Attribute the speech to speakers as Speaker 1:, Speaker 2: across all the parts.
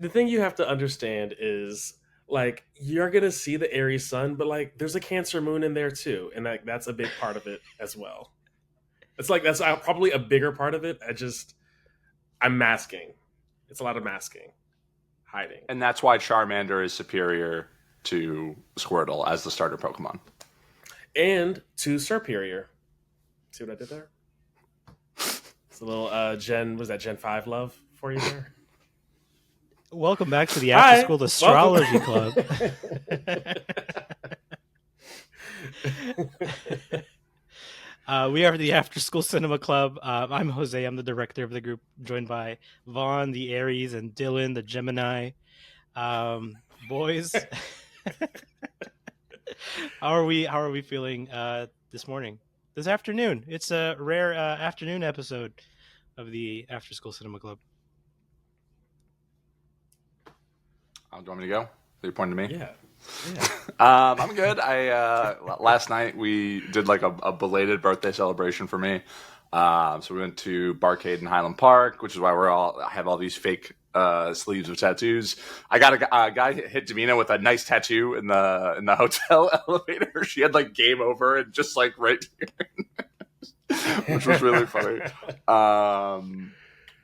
Speaker 1: the thing you have to understand is like you're gonna see the Aries sun, but like there's a Cancer moon in there too, and like that's a big part of it as well. It's like that's probably a bigger part of it. I'm masking. It's a lot of masking, hiding,
Speaker 2: And that's why Charmander is superior to Squirtle as the starter Pokemon.
Speaker 1: and to superior. See what I did there? It's a little Gen. Was that Gen 5 love for you there?
Speaker 3: Welcome back to the After
Speaker 1: Hi,
Speaker 3: School
Speaker 1: welcome.
Speaker 3: Astrology Club. We are the After School Cinema Club. I'm Jose. I'm the director of the group, joined by Vaughn, the Aries, and Dylan, the Gemini. Boys, how are we? How are we feeling this morning? This afternoon? It's a rare afternoon episode of the After School Cinema Club.
Speaker 2: Do you want me to go? You're pointing to me?
Speaker 1: Yeah.
Speaker 2: I'm good. Last night we did like a belated birthday celebration for me. So we went to Barcade in Highland Park, which is why I have all these fake sleeves of tattoos. I got a guy hit Davina with a nice tattoo in the hotel elevator. She had like game over and just like right here, which was really funny.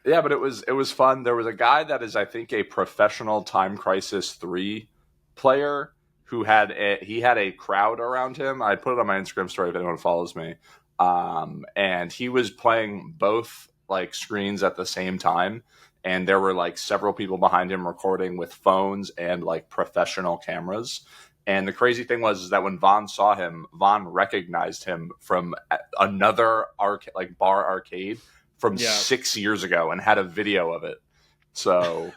Speaker 2: Yeah, but it was fun. There was a guy that is, I think, a professional Time Crisis 3 player who had a crowd around him. I put it on my Instagram story if anyone follows me. And he was playing both like screens at the same time, and there were like several people behind him recording with phones and like professional cameras. And the crazy thing was that when Vaughn saw him, Vaughn recognized him from another bar arcade from 6 years ago and had a video of it. So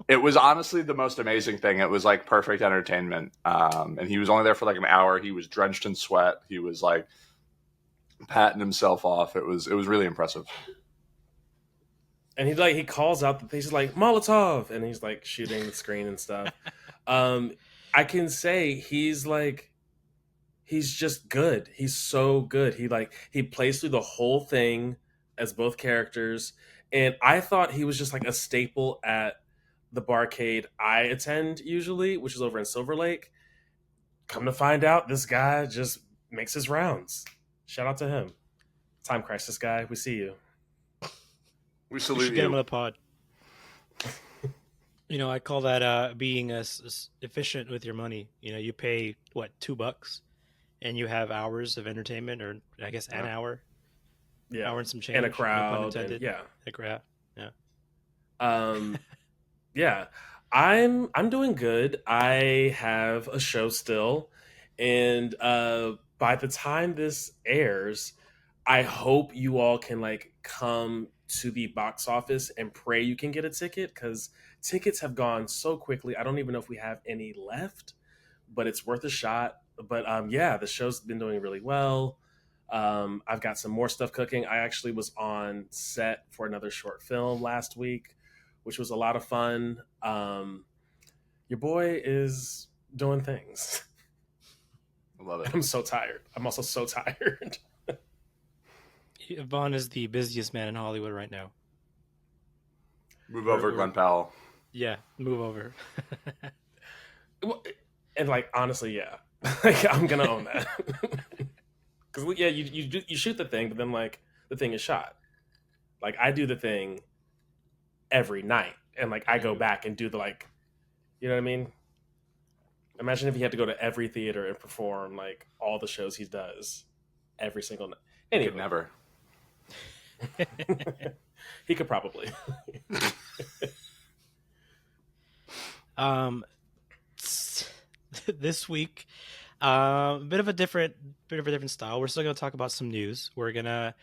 Speaker 2: it was honestly the most amazing thing. It was like perfect entertainment. And he was only there for like an hour. He was drenched in sweat. He was like patting himself off. It was really impressive.
Speaker 1: And he calls out he's like Molotov, and he's like shooting the screen and stuff. I can say he's just good. He's so good. He plays through the whole thing as both characters, and I thought he was just like a staple at the barcade I attend usually, which is over in Silver Lake. Come to find out, this guy just makes his rounds. Shout out to him, Time Crisis guy. We see you.
Speaker 2: We
Speaker 3: You
Speaker 2: salute
Speaker 3: should get him on
Speaker 2: you.
Speaker 3: the pod. I call that being as efficient with your money. You pay what, $2, and you have hours of entertainment, or I guess an hour,
Speaker 1: Yeah,
Speaker 3: hour and some change,
Speaker 1: and a
Speaker 3: no pun
Speaker 1: crowd, and
Speaker 3: intended.
Speaker 1: yeah,
Speaker 3: A crowd, yeah.
Speaker 1: um, yeah. I'm doing good. I have a show still, and by the time this airs, I hope you all can like come to the box office and pray you can get a ticket because tickets have gone so quickly. I don't even know if we have any left, but it's worth a shot. But yeah, the show's been doing really well. I've got some more stuff cooking. I actually was on set for another short film last week, which was a lot of fun. Your boy is doing things.
Speaker 2: I love it.
Speaker 1: I'm so tired. I'm also so tired.
Speaker 3: Vaughn is the busiest man in Hollywood right now.
Speaker 2: Move over, Glenn Powell.
Speaker 3: Yeah, move over.
Speaker 1: And like honestly, yeah, like, I'm gonna own that. Because yeah, you shoot the thing, but then like the thing is shot. Like I do the thing every night, and like I go back and do the like, you know what I mean? Imagine if he had to go to every theater and perform like all the shows he does every single night. Anyway,
Speaker 2: Could never.
Speaker 1: He could probably.
Speaker 3: This week, bit of a different style. We're still going to talk about some news. We're going to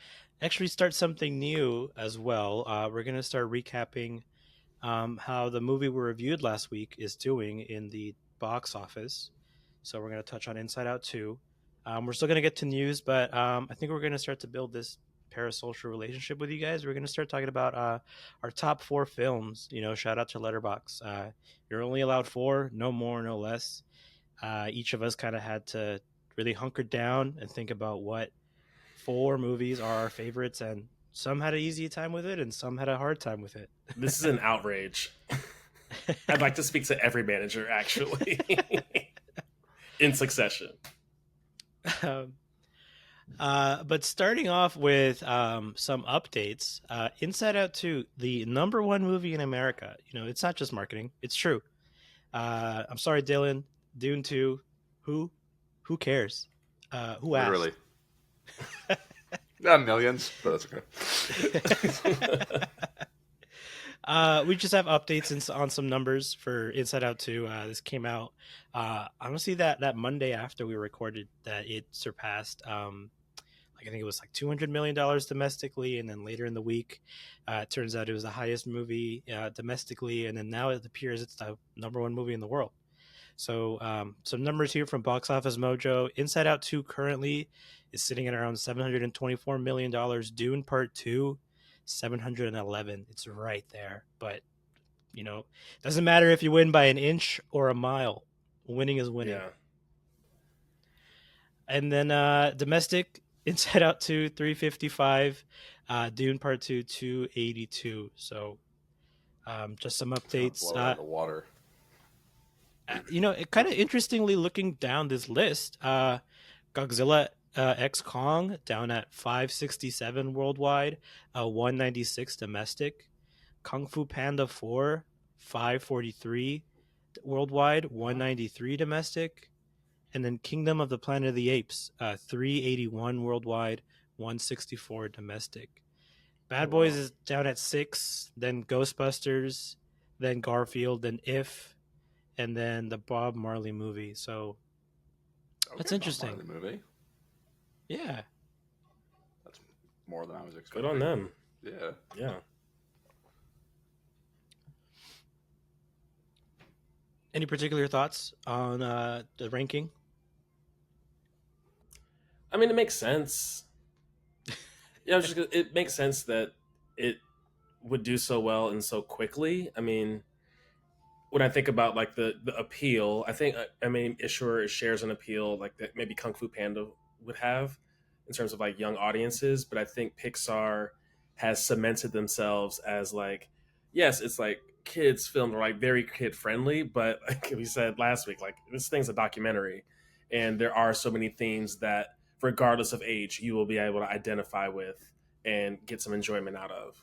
Speaker 3: actually start something new as well. We're going to start recapping how the movie we reviewed last week is doing in the box office. So we're going to touch on Inside Out 2. We're still going to get to news, but I think we're going to start to build this parasocial relationship with you guys. We're going to start talking about our top 4 films. Shout out to Letterboxd. You're only allowed 4, no more, no less. Each of us kind of had to really hunker down and think about what 4 movies are our favorites, and some had an easy time with it and some had a hard time with it.
Speaker 1: This is an outrage. I'd like to speak to every manager actually in succession.
Speaker 3: um, but starting off with some updates, Inside Out 2, the number one movie in America. You know, it's not just marketing; it's true. I'm sorry, Dylan. Dune 2. Who? Who cares? Who
Speaker 2: Literally.
Speaker 3: asked?
Speaker 2: Millions, but that's okay.
Speaker 3: We just have updates on some numbers for Inside Out 2. This came out honestly that Monday after we recorded that it surpassed like I think it was like $200 million domestically, and then later in the week, it turns out it was the highest movie domestically, and then now it appears it's the number one movie in the world. So some numbers here from Box Office Mojo. Inside Out 2 currently is sitting at around $724 million. Dune Part 2, 711. It's right there. But, you know, doesn't matter if you win by an inch or a mile. Winning is winning.
Speaker 1: Yeah.
Speaker 3: And then domestic, Inside Out 2, 355. Dune Part 2, 282. So just some
Speaker 2: It's gonna
Speaker 3: updates.
Speaker 2: blow it out of the water.
Speaker 3: You know, it kind of interestingly looking down this list, Godzilla X Kong down at 567 worldwide, 196 domestic. Kung Fu Panda 4, 543 worldwide, 193 domestic. And then Kingdom of the Planet of the Apes, 381 worldwide, 164 domestic.
Speaker 1: Oh,
Speaker 3: Bad Boys
Speaker 1: wow.
Speaker 3: is down at 6, then Ghostbusters, then Garfield, then If, and then the Bob Marley movie. So that's
Speaker 2: Okay, Bob
Speaker 3: interesting.
Speaker 2: Marley movie.
Speaker 3: Yeah.
Speaker 2: That's more than I was
Speaker 1: Good
Speaker 2: expecting.
Speaker 1: on them.
Speaker 2: Yeah.
Speaker 1: Yeah.
Speaker 3: Any particular thoughts on the ranking?
Speaker 1: I mean, it makes sense. Yeah, it makes sense that it would do so well and so quickly. I mean, when I think about like the appeal, I mean it sure shares an appeal like that maybe Kung Fu Panda would have in terms of like young audiences, but I think Pixar has cemented themselves as like yes, it's like kids filmed like very kid friendly, but like we said last week, like this thing's a documentary, and there are so many themes that regardless of age you will be able to identify with and get some enjoyment out of.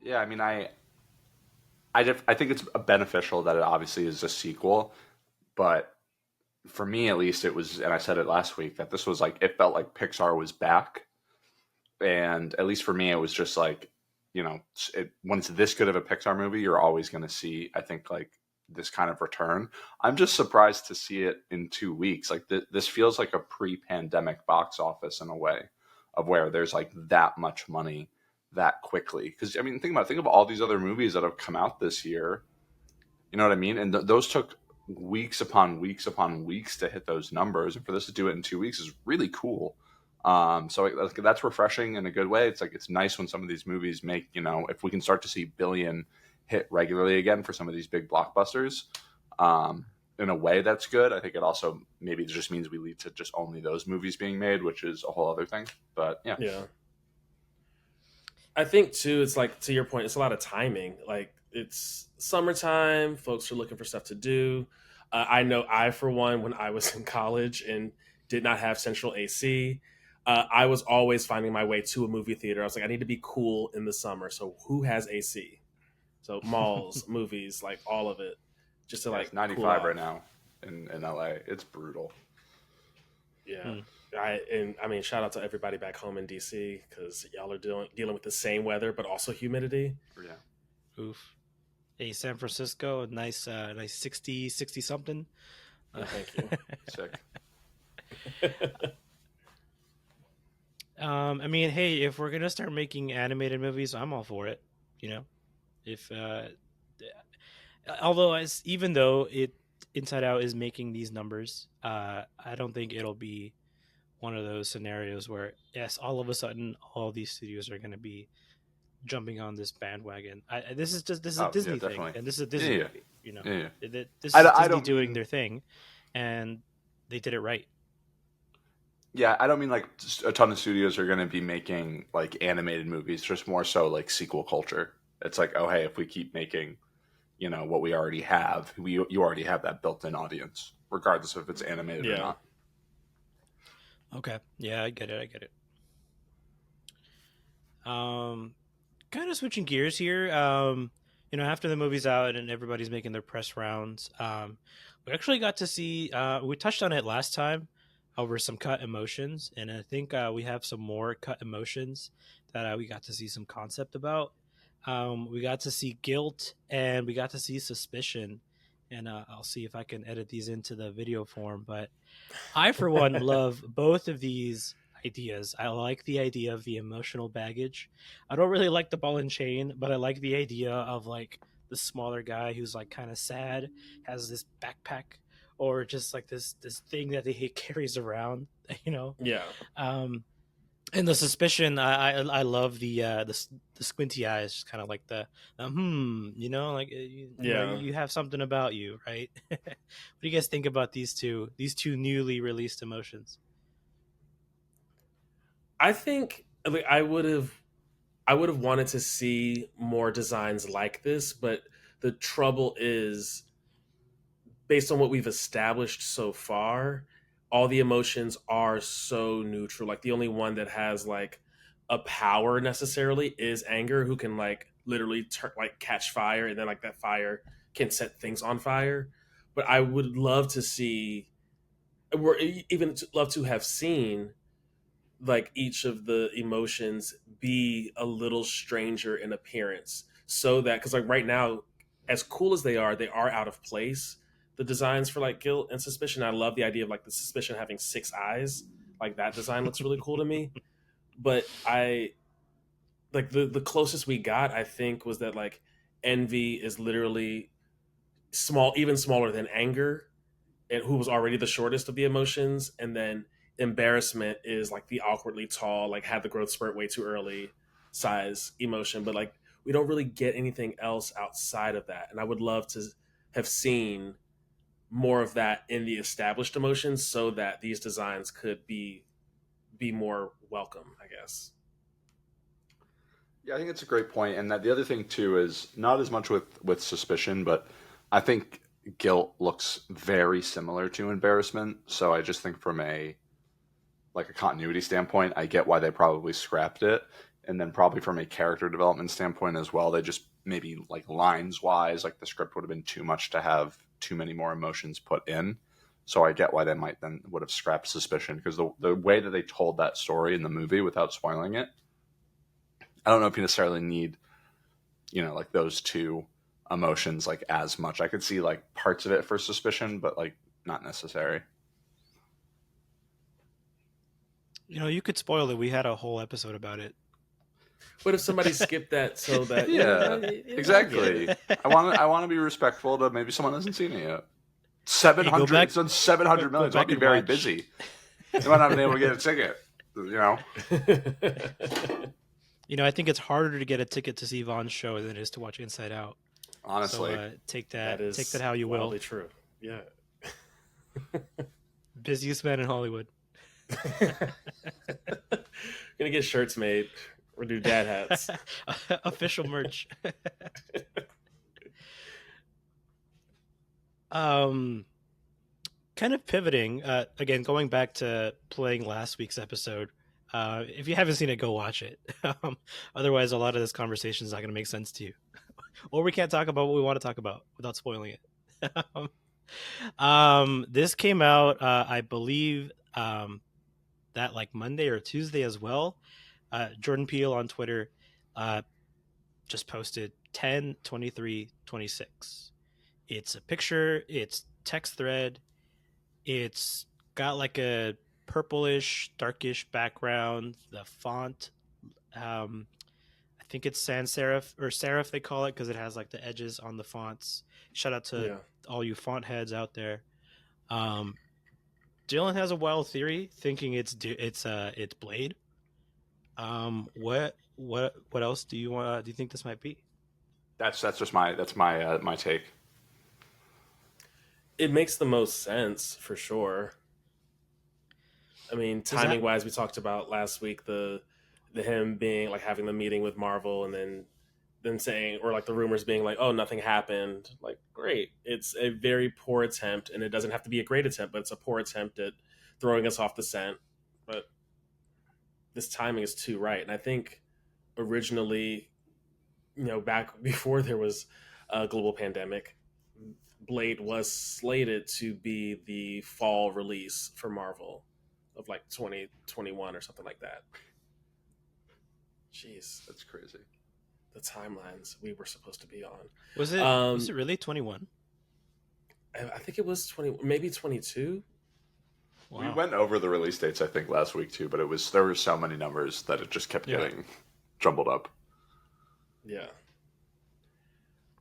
Speaker 2: Yeah, I mean, I think it's beneficial that it obviously is a sequel, but for me at least, it was, and I said it last week that this was like it felt like Pixar was back, and at least for me, it was just like, when it's this good of a Pixar movie, you're always going to see, I think, like this kind of return. I'm just surprised to see it in 2 weeks. Like this feels like a pre-pandemic box office in a way, of where there's like that much money that quickly. Because I mean, think of all these other movies that have come out this year. You know what I mean? And those took weeks upon weeks upon weeks to hit those numbers, and for this to do it in 2 weeks is really cool. So that's refreshing in a good way. It's like it's nice when some of these movies make, if we can start to see billion hit regularly again for some of these big blockbusters, in a way that's good. I think it also maybe just means we lead to just only those movies being made, which is a whole other thing. But yeah,
Speaker 1: Yeah. I think too, it's like to your point, it's a lot of timing. Like it's summertime, folks are looking for stuff to do. I know I, for one, when I was in college and did not have central AC, I was always finding my way to a movie theater. I was like, I need to be cool in the summer. So who has AC? So malls, movies, like all of it, just to
Speaker 2: yeah,
Speaker 1: like
Speaker 2: it's
Speaker 1: cool
Speaker 2: 95 right
Speaker 1: off.
Speaker 2: now in LA. It's brutal.
Speaker 1: Yeah.
Speaker 3: Hmm.
Speaker 1: I mean, shout out to everybody back home in DC because y'all are dealing with the same weather, but also humidity.
Speaker 2: Yeah.
Speaker 3: Oof. Hey, San Francisco, nice 60 something.
Speaker 1: Yeah, thank you.
Speaker 2: Sick.
Speaker 3: I mean, hey, if we're gonna start making animated movies, I'm all for it. You know, if although as even though it Inside Out is making these numbers, I don't think it'll be one of those scenarios where yes, all of a sudden all these studios are gonna be jumping on this bandwagon. This is a
Speaker 2: Oh yeah,
Speaker 3: Disney thing,
Speaker 2: definitely.
Speaker 3: and this is a
Speaker 2: Yeah,
Speaker 3: Disney
Speaker 2: yeah,
Speaker 3: movie. You know,
Speaker 2: yeah, yeah.
Speaker 3: this is
Speaker 2: I
Speaker 3: Disney
Speaker 2: don't
Speaker 3: doing
Speaker 2: mean
Speaker 3: their thing, and they did it right.
Speaker 2: Yeah, I don't mean like just a ton of studios are going to be making like animated movies, just more so like sequel culture. It's like, oh hey, if we keep making, what we already have, you already have that built-in audience, regardless if it's animated or
Speaker 1: Yeah.
Speaker 2: not.
Speaker 3: Okay. Yeah, I get it. I get it. Um, Kind of switching gears here. After the movie's out and everybody's making their press rounds, we actually got to see. We touched on it last time over some cut emotions, and I think we have some more cut emotions that we got to see some concept about. We got to see guilt, and we got to see suspicion, and I'll see if I can edit these into the video form. But I, for one, love both of these ideas. I like the idea of the emotional baggage. I don't really like the ball and chain, but I like the idea of like the smaller guy who's like kind of sad, has this backpack or just like this thing that he carries around, you know.
Speaker 1: Yeah.
Speaker 3: Um, and the suspicion, I love the squinty eyes, just kind of like like
Speaker 1: Yeah.
Speaker 3: you have something about you, right? What do you guys think about these two newly released emotions?
Speaker 1: I think like I would have wanted to see more designs like this, but the trouble is based on what we've established so far, all the emotions are so neutral. Like the only one that has like a power necessarily is anger, who can like literally like catch fire, and then like that fire can set things on fire. But I would love to see, or even love to have seen like each of the emotions be a little stranger in appearance, so that because like right now, as cool as they are out of place, the designs for like guilt and suspicion. I love the idea of like the suspicion having six eyes. Like that design looks really cool to me. But I like the closest we got, I think, was that like envy is literally small, even smaller than anger, and who was already the shortest of the emotions, and then embarrassment is like the awkwardly tall, like had the growth spurt way too early size emotion. But like we don't really get anything else outside of that, and I would love to have seen more of that in the established emotions, so that these designs could be more welcome, I guess.
Speaker 2: Yeah, I think it's a great point, and that the other thing too is not as much with suspicion, but I think guilt looks very similar to embarrassment. So I just think from a continuity standpoint, I get why they probably scrapped it, and then probably from a character development standpoint as well, they just maybe like lines wise, like the script would have been too much to have too many more emotions put in. So I get why they might then would have scrapped suspicion, because the way that they told that story in the movie without spoiling it, I don't know if you necessarily need, like those two emotions like as much. I could see like parts of it for suspicion, but like not necessary.
Speaker 3: You could spoil it. We had a whole episode about it.
Speaker 1: But if somebody skipped that, so that
Speaker 2: Yeah,
Speaker 1: I get it.
Speaker 2: exactly. I want to be respectful to maybe someone hasn't seen it yet. Seven
Speaker 3: Hey, go
Speaker 2: hundred.
Speaker 3: back,
Speaker 2: It's done 700 million. So I'll
Speaker 3: back
Speaker 2: be
Speaker 3: and
Speaker 2: very
Speaker 3: watch.
Speaker 2: busy. They might not have been able to get a ticket.
Speaker 3: I think it's harder to get a ticket to see Vaughn's show than it is to watch Inside Out. So
Speaker 2: Honestly,
Speaker 3: take
Speaker 1: That
Speaker 3: that
Speaker 1: is
Speaker 3: how you will.
Speaker 1: wildly true. Yeah.
Speaker 3: Busiest man in Hollywood.
Speaker 1: Gonna get shirts made or do dad hats.
Speaker 3: Official merch. um, Kind of pivoting again, going back to playing last week's episode. If you haven't seen it, go watch it. Otherwise, a lot of this conversation is not going to make sense to you, or we can't talk about what we want to talk about without spoiling it. This came out, I believe, that like Monday or Tuesday as well. Jordan Peele on Twitter uh, just posted 10/23/26. It's a picture, it's text thread, it's got like a purplish, darkish background. The font, um, I think it's sans serif or serif they call it because it has like the edges on the fonts. Shout out to
Speaker 1: Yeah.
Speaker 3: all you font heads out there. Um, Dylan has a wild theory, thinking it's Blade. What else do you want? Do you think this might be?
Speaker 2: that's just my take.
Speaker 1: It makes the most sense for sure. I mean,
Speaker 3: Does
Speaker 1: timing
Speaker 3: that?
Speaker 1: wise, we talked about last week the him being like having the meeting with Marvel, and then them saying, or like the rumors being like, oh, nothing happened. Like, great. It's a very poor attempt, and it doesn't have to be a great attempt, but it's a poor attempt at throwing us off the scent. But this timing is too right. And I think originally, back before there was a global pandemic, Blade was slated to be the fall release for Marvel of like 2021 or something like that. Jeez,
Speaker 2: That's crazy.
Speaker 1: the timelines we were supposed to be on.
Speaker 3: Was it really 21?
Speaker 1: I think it was 20, maybe 22.
Speaker 2: We
Speaker 3: Wow.
Speaker 2: went over the release dates, I think, last week too, but there were so many numbers that it just kept
Speaker 1: Yeah.
Speaker 2: getting jumbled up.
Speaker 1: Yeah.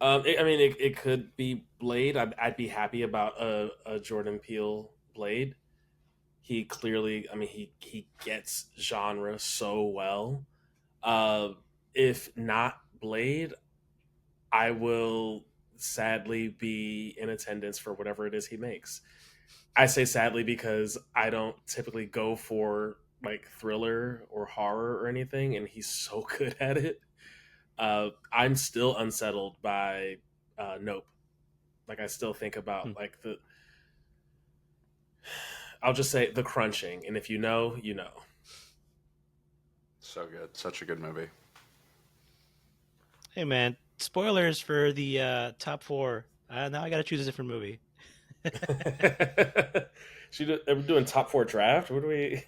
Speaker 1: It could be Blade. I'd be happy about a Jordan Peele Blade. He clearly, he gets genre so well. Uh, if not Blade, I will sadly be in attendance for whatever it is he makes. I say sadly because I don't typically go for like thriller or horror or anything, and he's so good at it. I'm still unsettled by Nope. Like I still think
Speaker 3: Hmm.
Speaker 1: about like I'll just say the crunching, and if you know, you know.
Speaker 2: So good. Such a good movie.
Speaker 3: Hey man, spoilers for the top four. Now I gotta choose a different movie.
Speaker 1: Are we doing top four draft? What do we?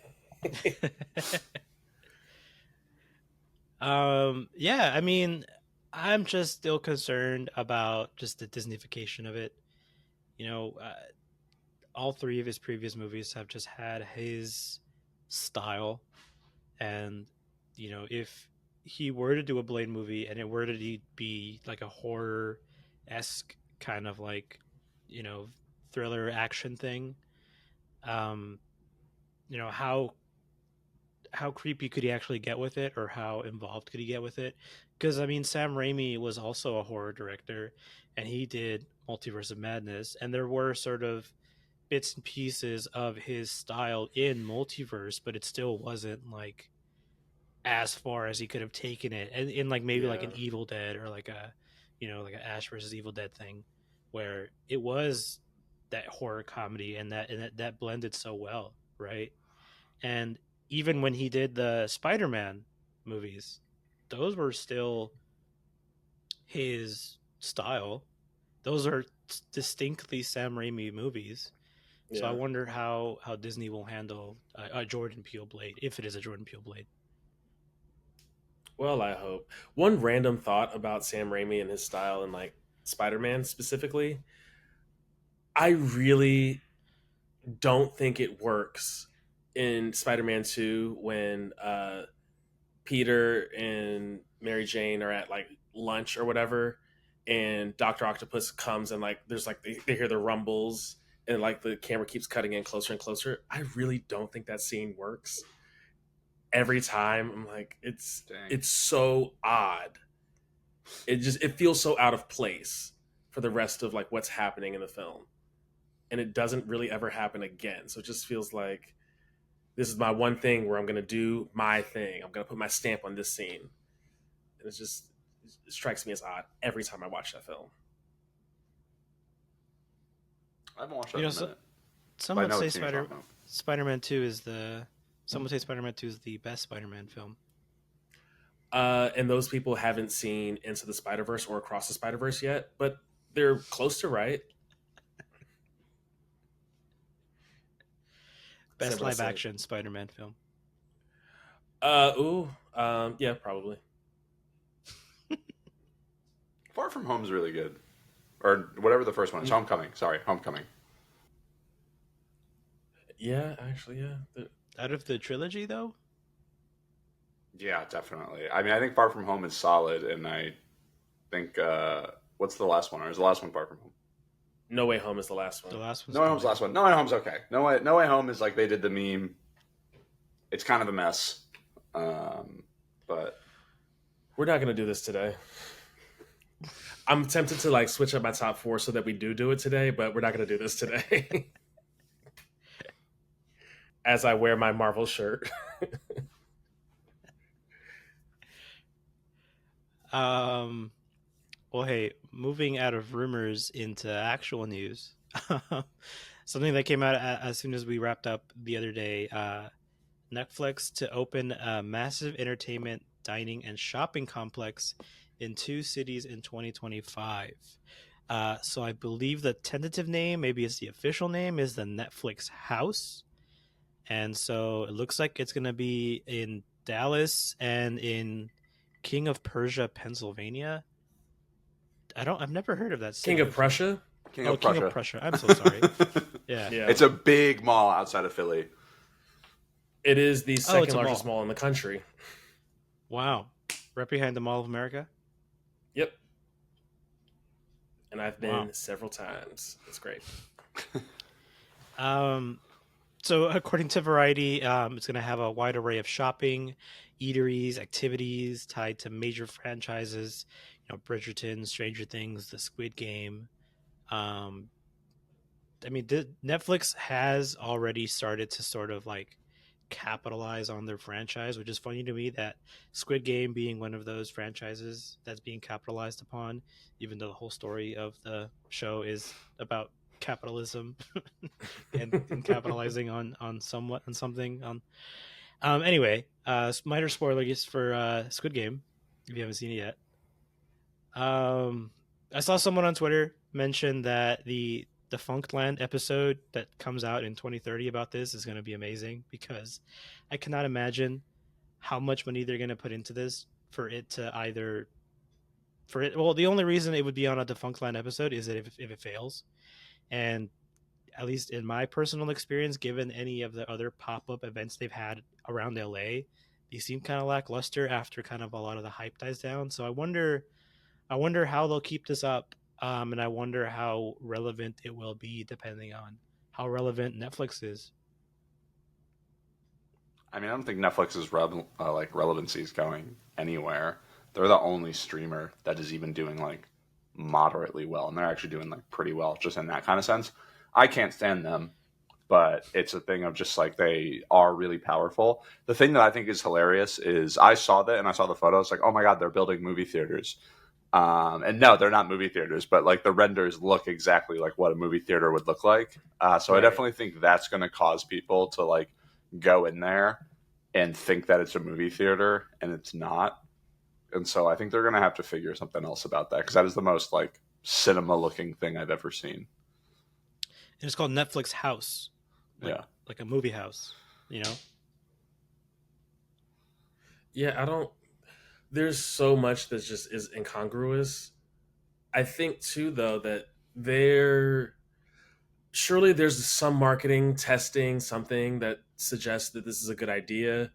Speaker 3: Yeah, I mean, I'm just still concerned about just the Disneyfication of it. You know, all three of his previous movies have just had his style, and if he were to do a Blade movie and it were to be like a horror esque kind of like you know thriller action thing, um, how creepy could he actually get with it, or how involved could he get with it? Because I mean, Sam Raimi was also a horror director, and he did Multiverse of Madness, and there were sort of bits and pieces of his style in Multiverse, but it still wasn't like as far as he could have taken it, and in like maybe like
Speaker 1: Yeah.
Speaker 3: an Evil Dead, or like a like an Ash versus Evil Dead thing, where it was that horror comedy, and that blended so well, right? And even when he did the Spider-Man movies, those were still his style. Those are distinctly Sam Raimi movies. So I
Speaker 1: Yeah.
Speaker 3: wonder how Disney will handle a Jordan Peele Blade, if it is a Jordan Peele Blade.
Speaker 1: Well, I hope. One random thought about Sam Raimi and his style and like Spider-Man specifically, I really don't think it works in Spider-Man 2 when Peter and Mary Jane are at like lunch or whatever, and Doctor Octopus comes and like there's like they hear the rumbles and like the camera keeps cutting in closer and closer. I really don't think that scene works. Every time I'm like,
Speaker 2: Dang.
Speaker 1: it's so odd. It feels so out of place for the rest of like what's happening in the film, and it doesn't really ever happen again. So it just feels like this is my one thing where I'm going to do my thing. I'm going to put my stamp on this scene. And it strikes me as odd every time I watch that film.
Speaker 2: I haven't watched that
Speaker 3: You
Speaker 2: in
Speaker 3: know,
Speaker 2: a
Speaker 3: so,
Speaker 2: minute,
Speaker 3: some
Speaker 2: but I
Speaker 3: would
Speaker 2: know what
Speaker 3: say
Speaker 2: scene you're talking about.
Speaker 3: Spider-Man 2 is the some would say Spider-Man 2 is the best Spider-Man film.
Speaker 1: And those people haven't seen Into the Spider Verse or Across the Spider Verse yet, but they're close to right. Said
Speaker 3: Best
Speaker 1: what I
Speaker 3: live
Speaker 1: said.
Speaker 3: action Spider-Man film.
Speaker 1: Yeah, probably.
Speaker 2: Far From Home's really good, or whatever the first one is. Homecoming. Sorry, Homecoming.
Speaker 1: Yeah, actually, yeah.
Speaker 3: Out of the trilogy though?
Speaker 2: Yeah, definitely. I mean, I think Far From Home is solid, and I think what's the last one? Or is the last one Far From Home?
Speaker 1: No Way Home is the last
Speaker 3: The
Speaker 1: one.
Speaker 3: last one's
Speaker 2: No Way
Speaker 3: No
Speaker 2: Home's
Speaker 3: Way
Speaker 2: the last
Speaker 3: Home.
Speaker 2: one. No Way Home's okay. No Way Home is like they did the meme. It's kind of a mess, but
Speaker 1: We're not going to do this today. I'm tempted to like switch up my top four so that we do it today, but we're not going to do this today. As I wear my Marvel shirt.
Speaker 3: Um, well, hey, moving out of rumors into actual news, something that came out as soon as we wrapped up the other day. Netflix to open a massive entertainment, dining, and shopping complex in two cities in 2025. So I believe the tentative name, maybe it's the official name, is the Netflix House. And so it looks like it's going to be in Dallas and in King of Persia, Pennsylvania. I've never heard of that
Speaker 1: King
Speaker 3: city
Speaker 1: of
Speaker 3: before.
Speaker 1: Prussia.
Speaker 2: King
Speaker 3: Oh,
Speaker 2: of
Speaker 3: King of
Speaker 2: Prussia.
Speaker 3: Prussia. I'm so sorry. Yeah.
Speaker 1: Yeah,
Speaker 2: It's a big mall outside of Philly.
Speaker 1: it is the
Speaker 3: Oh, it's
Speaker 1: second
Speaker 3: a
Speaker 1: largest
Speaker 3: mall.
Speaker 1: mall in the country.
Speaker 3: Wow. Right behind the Mall of America.
Speaker 1: Yep, and I've
Speaker 3: Wow.
Speaker 1: been several times. It's great.
Speaker 3: Um, so according to Variety, it's going to have a wide array of shopping, eateries, activities tied to major franchises. Bridgerton, Stranger Things, The Squid Game. Um, I mean, Netflix has already started to sort of like capitalize on their franchise, which is funny to me that Squid Game being one of those franchises that's being capitalized upon, even though the whole story of the show is about capitalism and capitalizing on somewhat on something on anyway, minor spoilers for Squid Game if you haven't seen it yet. I saw someone on Twitter mention that the Defunct Land episode that comes out in 2030 about this is going to be amazing because I cannot imagine how much money they're going to put into this for it to either for it. Well, the only reason it would be on a Defunct Land episode is that if it fails, and at least in my personal experience, given any of the other pop up events they've had around LA, they seem kind of lackluster after kind of a lot of the hype dies down. So I wonder how they'll keep this up, and I wonder how relevant it will be, depending on how relevant Netflix is.
Speaker 2: I mean, I don't think Netflix's relevancy is going anywhere. They're the only streamer that is even doing like moderately well, and they're actually doing like pretty well just in that kind of sense. I can't stand them, but it's a thing of just like they are really powerful. The thing that I think is hilarious is I saw that and I saw the photos, like, oh my god, they're building movie theaters. And no, they're not movie theaters, but like the renders look exactly like what a movie theater would look like. So I
Speaker 1: Right.
Speaker 2: definitely think that's going to cause people to like go in there and think that it's a movie theater and it's not. And so I think they're going to have to figure something else about that because that is the most like cinema looking thing I've ever seen.
Speaker 3: And it's called Netflix House, like
Speaker 2: Yeah.
Speaker 3: like a movie house. You know,
Speaker 1: Yeah, I don't. There's so much that just is incongruous. I think too, though, that there surely there's some marketing testing something that suggests that this is a good idea.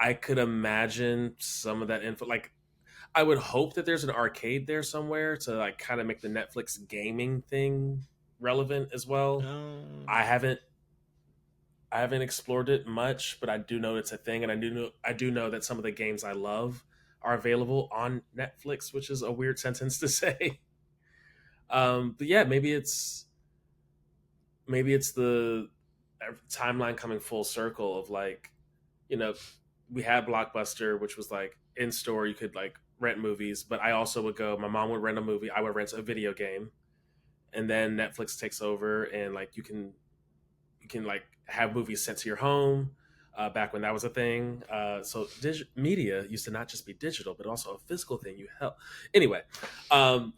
Speaker 1: I could imagine some of that info. Like, I would hope that there's an arcade there somewhere to like kind of make the Netflix gaming thing relevant as well.
Speaker 3: um,
Speaker 1: I haven't I haven't explored it much, but I do know it's a thing, and I do know that some of the games I love are available on Netflix, which is a weird sentence to say. But yeah, maybe it's the timeline coming full circle of like, you know, we had Blockbuster, which was like in store, you could like rent movies, but I also would go. My mom would rent a movie, I would rent a video game, and then Netflix takes over, and like you can like have movies sent to your home. Back when that was a thing, so media used to not just be digital, but also a physical thing. You hell, anyway, um,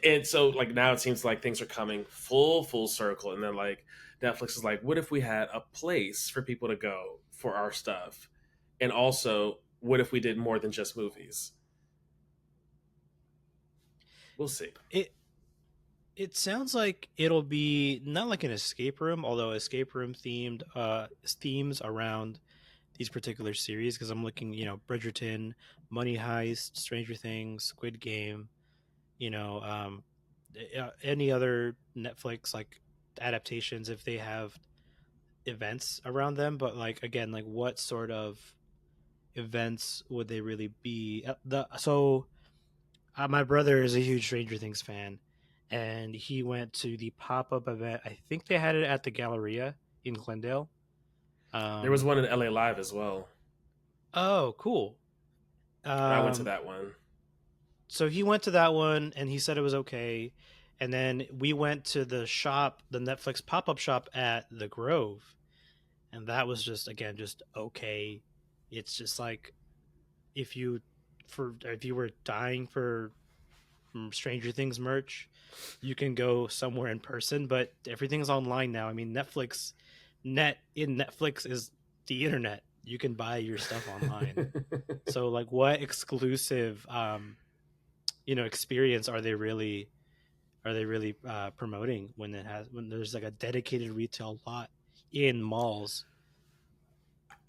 Speaker 1: and so like now it seems like things are coming full circle, and then like Netflix is like, what if we had a place for people to go for our stuff, and also what if we did more than just movies? We'll see.
Speaker 3: it it sounds like it'll be not like an escape room, although escape room themes around these particular series. Because I'm looking, Bridgerton, Money Heist, Stranger Things, Squid Game, you know, any other Netflix like adaptations if they have events around them. But like again, like what sort of events would they really be? My brother is a huge Stranger Things fan, and he went to the pop up event. I think they had it at the Galleria in Glendale.
Speaker 1: There was
Speaker 3: Um,
Speaker 1: one in LA Live as well,
Speaker 3: oh, cool.
Speaker 1: and I went to
Speaker 3: Um,
Speaker 1: that one.
Speaker 3: so he went to that one and he said it was okay. And then we went to the shop, the Netflix pop up shop at the Grove, and that was just again just okay. It's just like if you if you were dying for Stranger Things merch, you can go somewhere in person, but everything's online now. I mean, Netflix is the internet. You can buy your stuff online. So like what exclusive experience are they really promoting when there's like a dedicated retail lot in malls?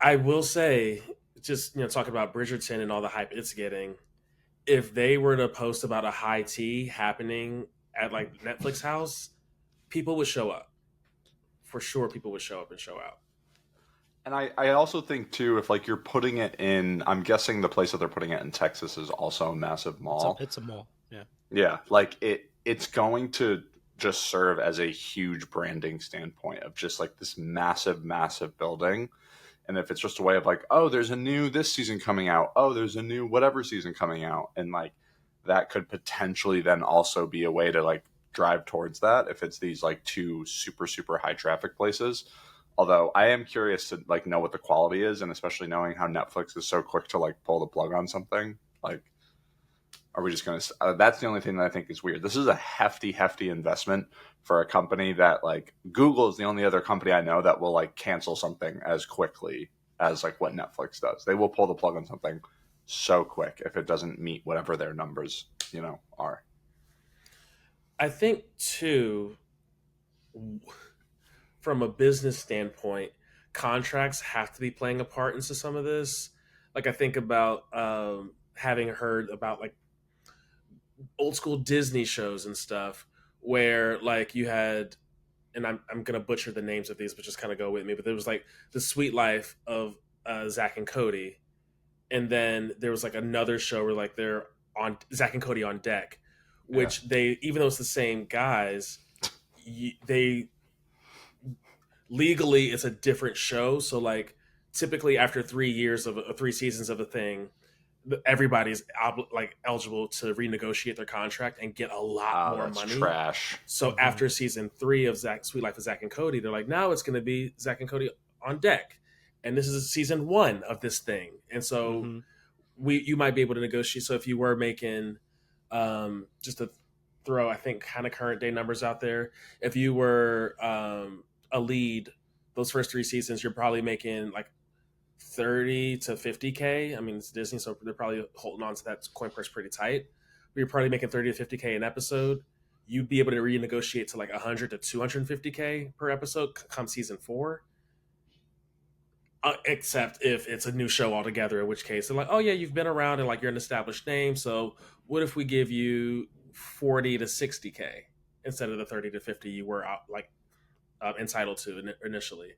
Speaker 1: I will say, just talking about Bridgerton and all the hype it's getting, if they were to post about a high tea happening at like Netflix house, people would show up. For sure people would show up and show out.
Speaker 2: And I also think too, if like you're putting it in, I'm guessing the place that they're putting it in Texas is also a massive mall.
Speaker 3: It's a mall. Yeah.
Speaker 2: Yeah, like it's going to just serve as a huge branding standpoint of just like this massive, massive building. And if it's just a way of like, oh, there's a new this season coming out, oh, there's a new whatever season coming out, and like that could potentially then also be a way to like drive towards that if it's these like two super super high traffic places. Although I am curious to like know what the quality is, and especially knowing how Netflix is so quick to like pull the plug on something. Like, are we just going to? That's the only thing that I think is weird. This is a hefty, hefty investment for a company that like Google is the only other company I know that will like cancel something as quickly as like what Netflix does. They will pull the plug on something so quick if it doesn't meet whatever their numbers, are.
Speaker 1: I think too, from a business standpoint, contracts have to be playing a part into some of this. Like I think about having heard about like old school Disney shows and stuff where like you had, and I'm gonna butcher the names of these, but just kind of go with me. But there was like the Sweet Life of Zach and Cody, and then there was like another show where like they're on Zach and Cody on deck,
Speaker 2: Yeah.
Speaker 1: which they, even though it's the same guys, they legally it's a different show. So like typically after 3 years of 3 seasons of a thing, everybody's like eligible to renegotiate their contract and get a lot
Speaker 2: Oh,
Speaker 1: more
Speaker 2: that's
Speaker 1: money.
Speaker 2: trash.
Speaker 1: So
Speaker 3: Mm-hmm.
Speaker 1: after season 3 of Sweet Life of Zach and Cody, they're like, now it's going to be Zach and Cody on deck, and this is season 1 of this thing, and so
Speaker 3: Mm-hmm.
Speaker 1: you might be able to negotiate. So if you were making, just to throw, I think, kind of current day numbers out there, if you were a lead those first 3 seasons, you're probably making like 30 to 50K. I mean, it's Disney, so they're probably holding on to that coin purse pretty tight. But you're probably making 30 to 50K an episode. You'd be able to renegotiate to like 100 to 250K per episode come season 4. Except if it's a new show altogether, in which case they're like, oh yeah, you've been around and like you're an established name. So what if we give you 40 to 60K instead of the 30 to 50 you were entitled to initially?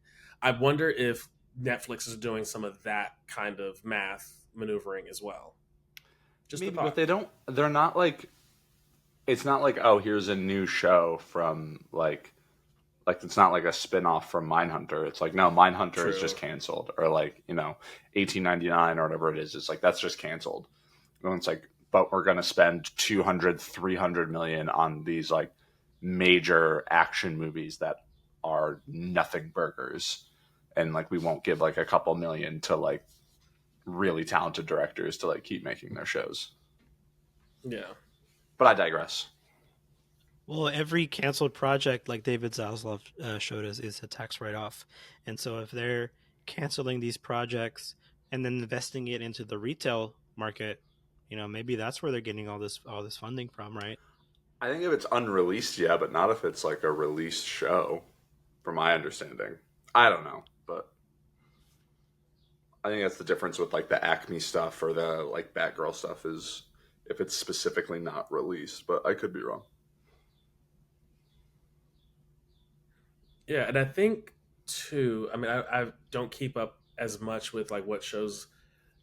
Speaker 1: I wonder if Netflix is doing some of that kind of math maneuvering as well. Just a
Speaker 2: Maybe, but
Speaker 1: thought.
Speaker 2: they don't. They're not like. It's not like, oh, here's a new show from like it's not like a spin-off from Mindhunter. It's like, no, Mindhunter is
Speaker 1: True.
Speaker 2: just canceled, or like 1899 or whatever it is. It's like that's just canceled. And it's like, but we're gonna spend 200, 300 million on these like major action movies that are nothing burgers, and like we won't give like a couple million to like really talented directors to like keep making their shows.
Speaker 1: Yeah.
Speaker 2: But I digress.
Speaker 3: Well, every canceled project, like David Zaslav showed us, is a tax write-off, and so if they're canceling these projects and then investing it into the retail market, maybe that's where they're getting all this funding from, right?
Speaker 2: I think if it's unreleased, yeah, but not if it's like a released show, from my understanding. I don't know, but I think that's the difference with like the Acme stuff or the like Batgirl stuff is if it's specifically not released, but I could be wrong.
Speaker 1: Yeah, and I think too, I mean, I don't keep up as much with like what shows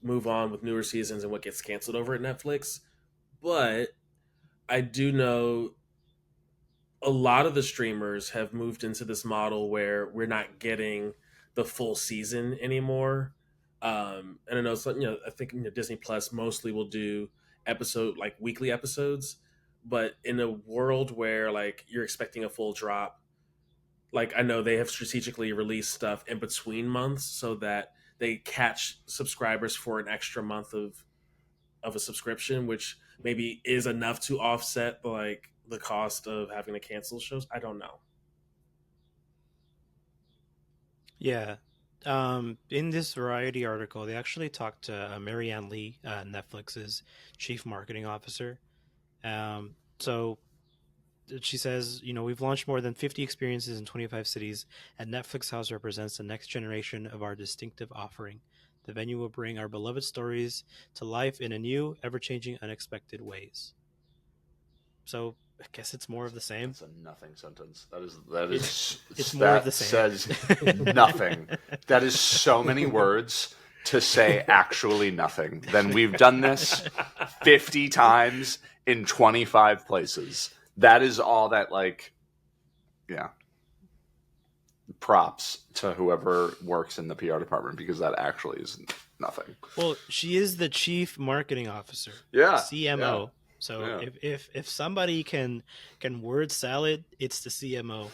Speaker 1: move on with newer seasons and what gets canceled over at Netflix, but I do know a lot of the streamers have moved into this model where we're not getting the full season anymore. And I know, so, I think Disney Plus mostly will do like weekly episodes. But in a world where like you're expecting a full drop, like I know they have strategically released stuff in between months so that they catch subscribers for an extra month of a subscription, which maybe is enough to offset like the cost of having to cancel shows. I don't know.
Speaker 3: Yeah. In this Variety article, they actually talked to Marianne Lee, Netflix's chief marketing officer. So she says, we've launched more than 50 experiences in 25 cities, and Netflix House represents the next generation of our distinctive offering. The venue will bring our beloved stories to life in a new, ever-changing, unexpected ways. So I guess it's more of the same.
Speaker 2: That's a nothing sentence. That is
Speaker 3: It's more of
Speaker 2: that
Speaker 3: the same.
Speaker 2: says nothing. That is so many words to say actually nothing. Then we've done this 50 times in 25 places. That is all that, like, yeah. Props to whoever works in the PR department, because that actually is nothing.
Speaker 3: Well, she is the chief marketing officer.
Speaker 2: Yeah.
Speaker 3: CMO.
Speaker 2: Yeah.
Speaker 3: So
Speaker 2: Yeah.
Speaker 3: if somebody can word salad, it's the CMO.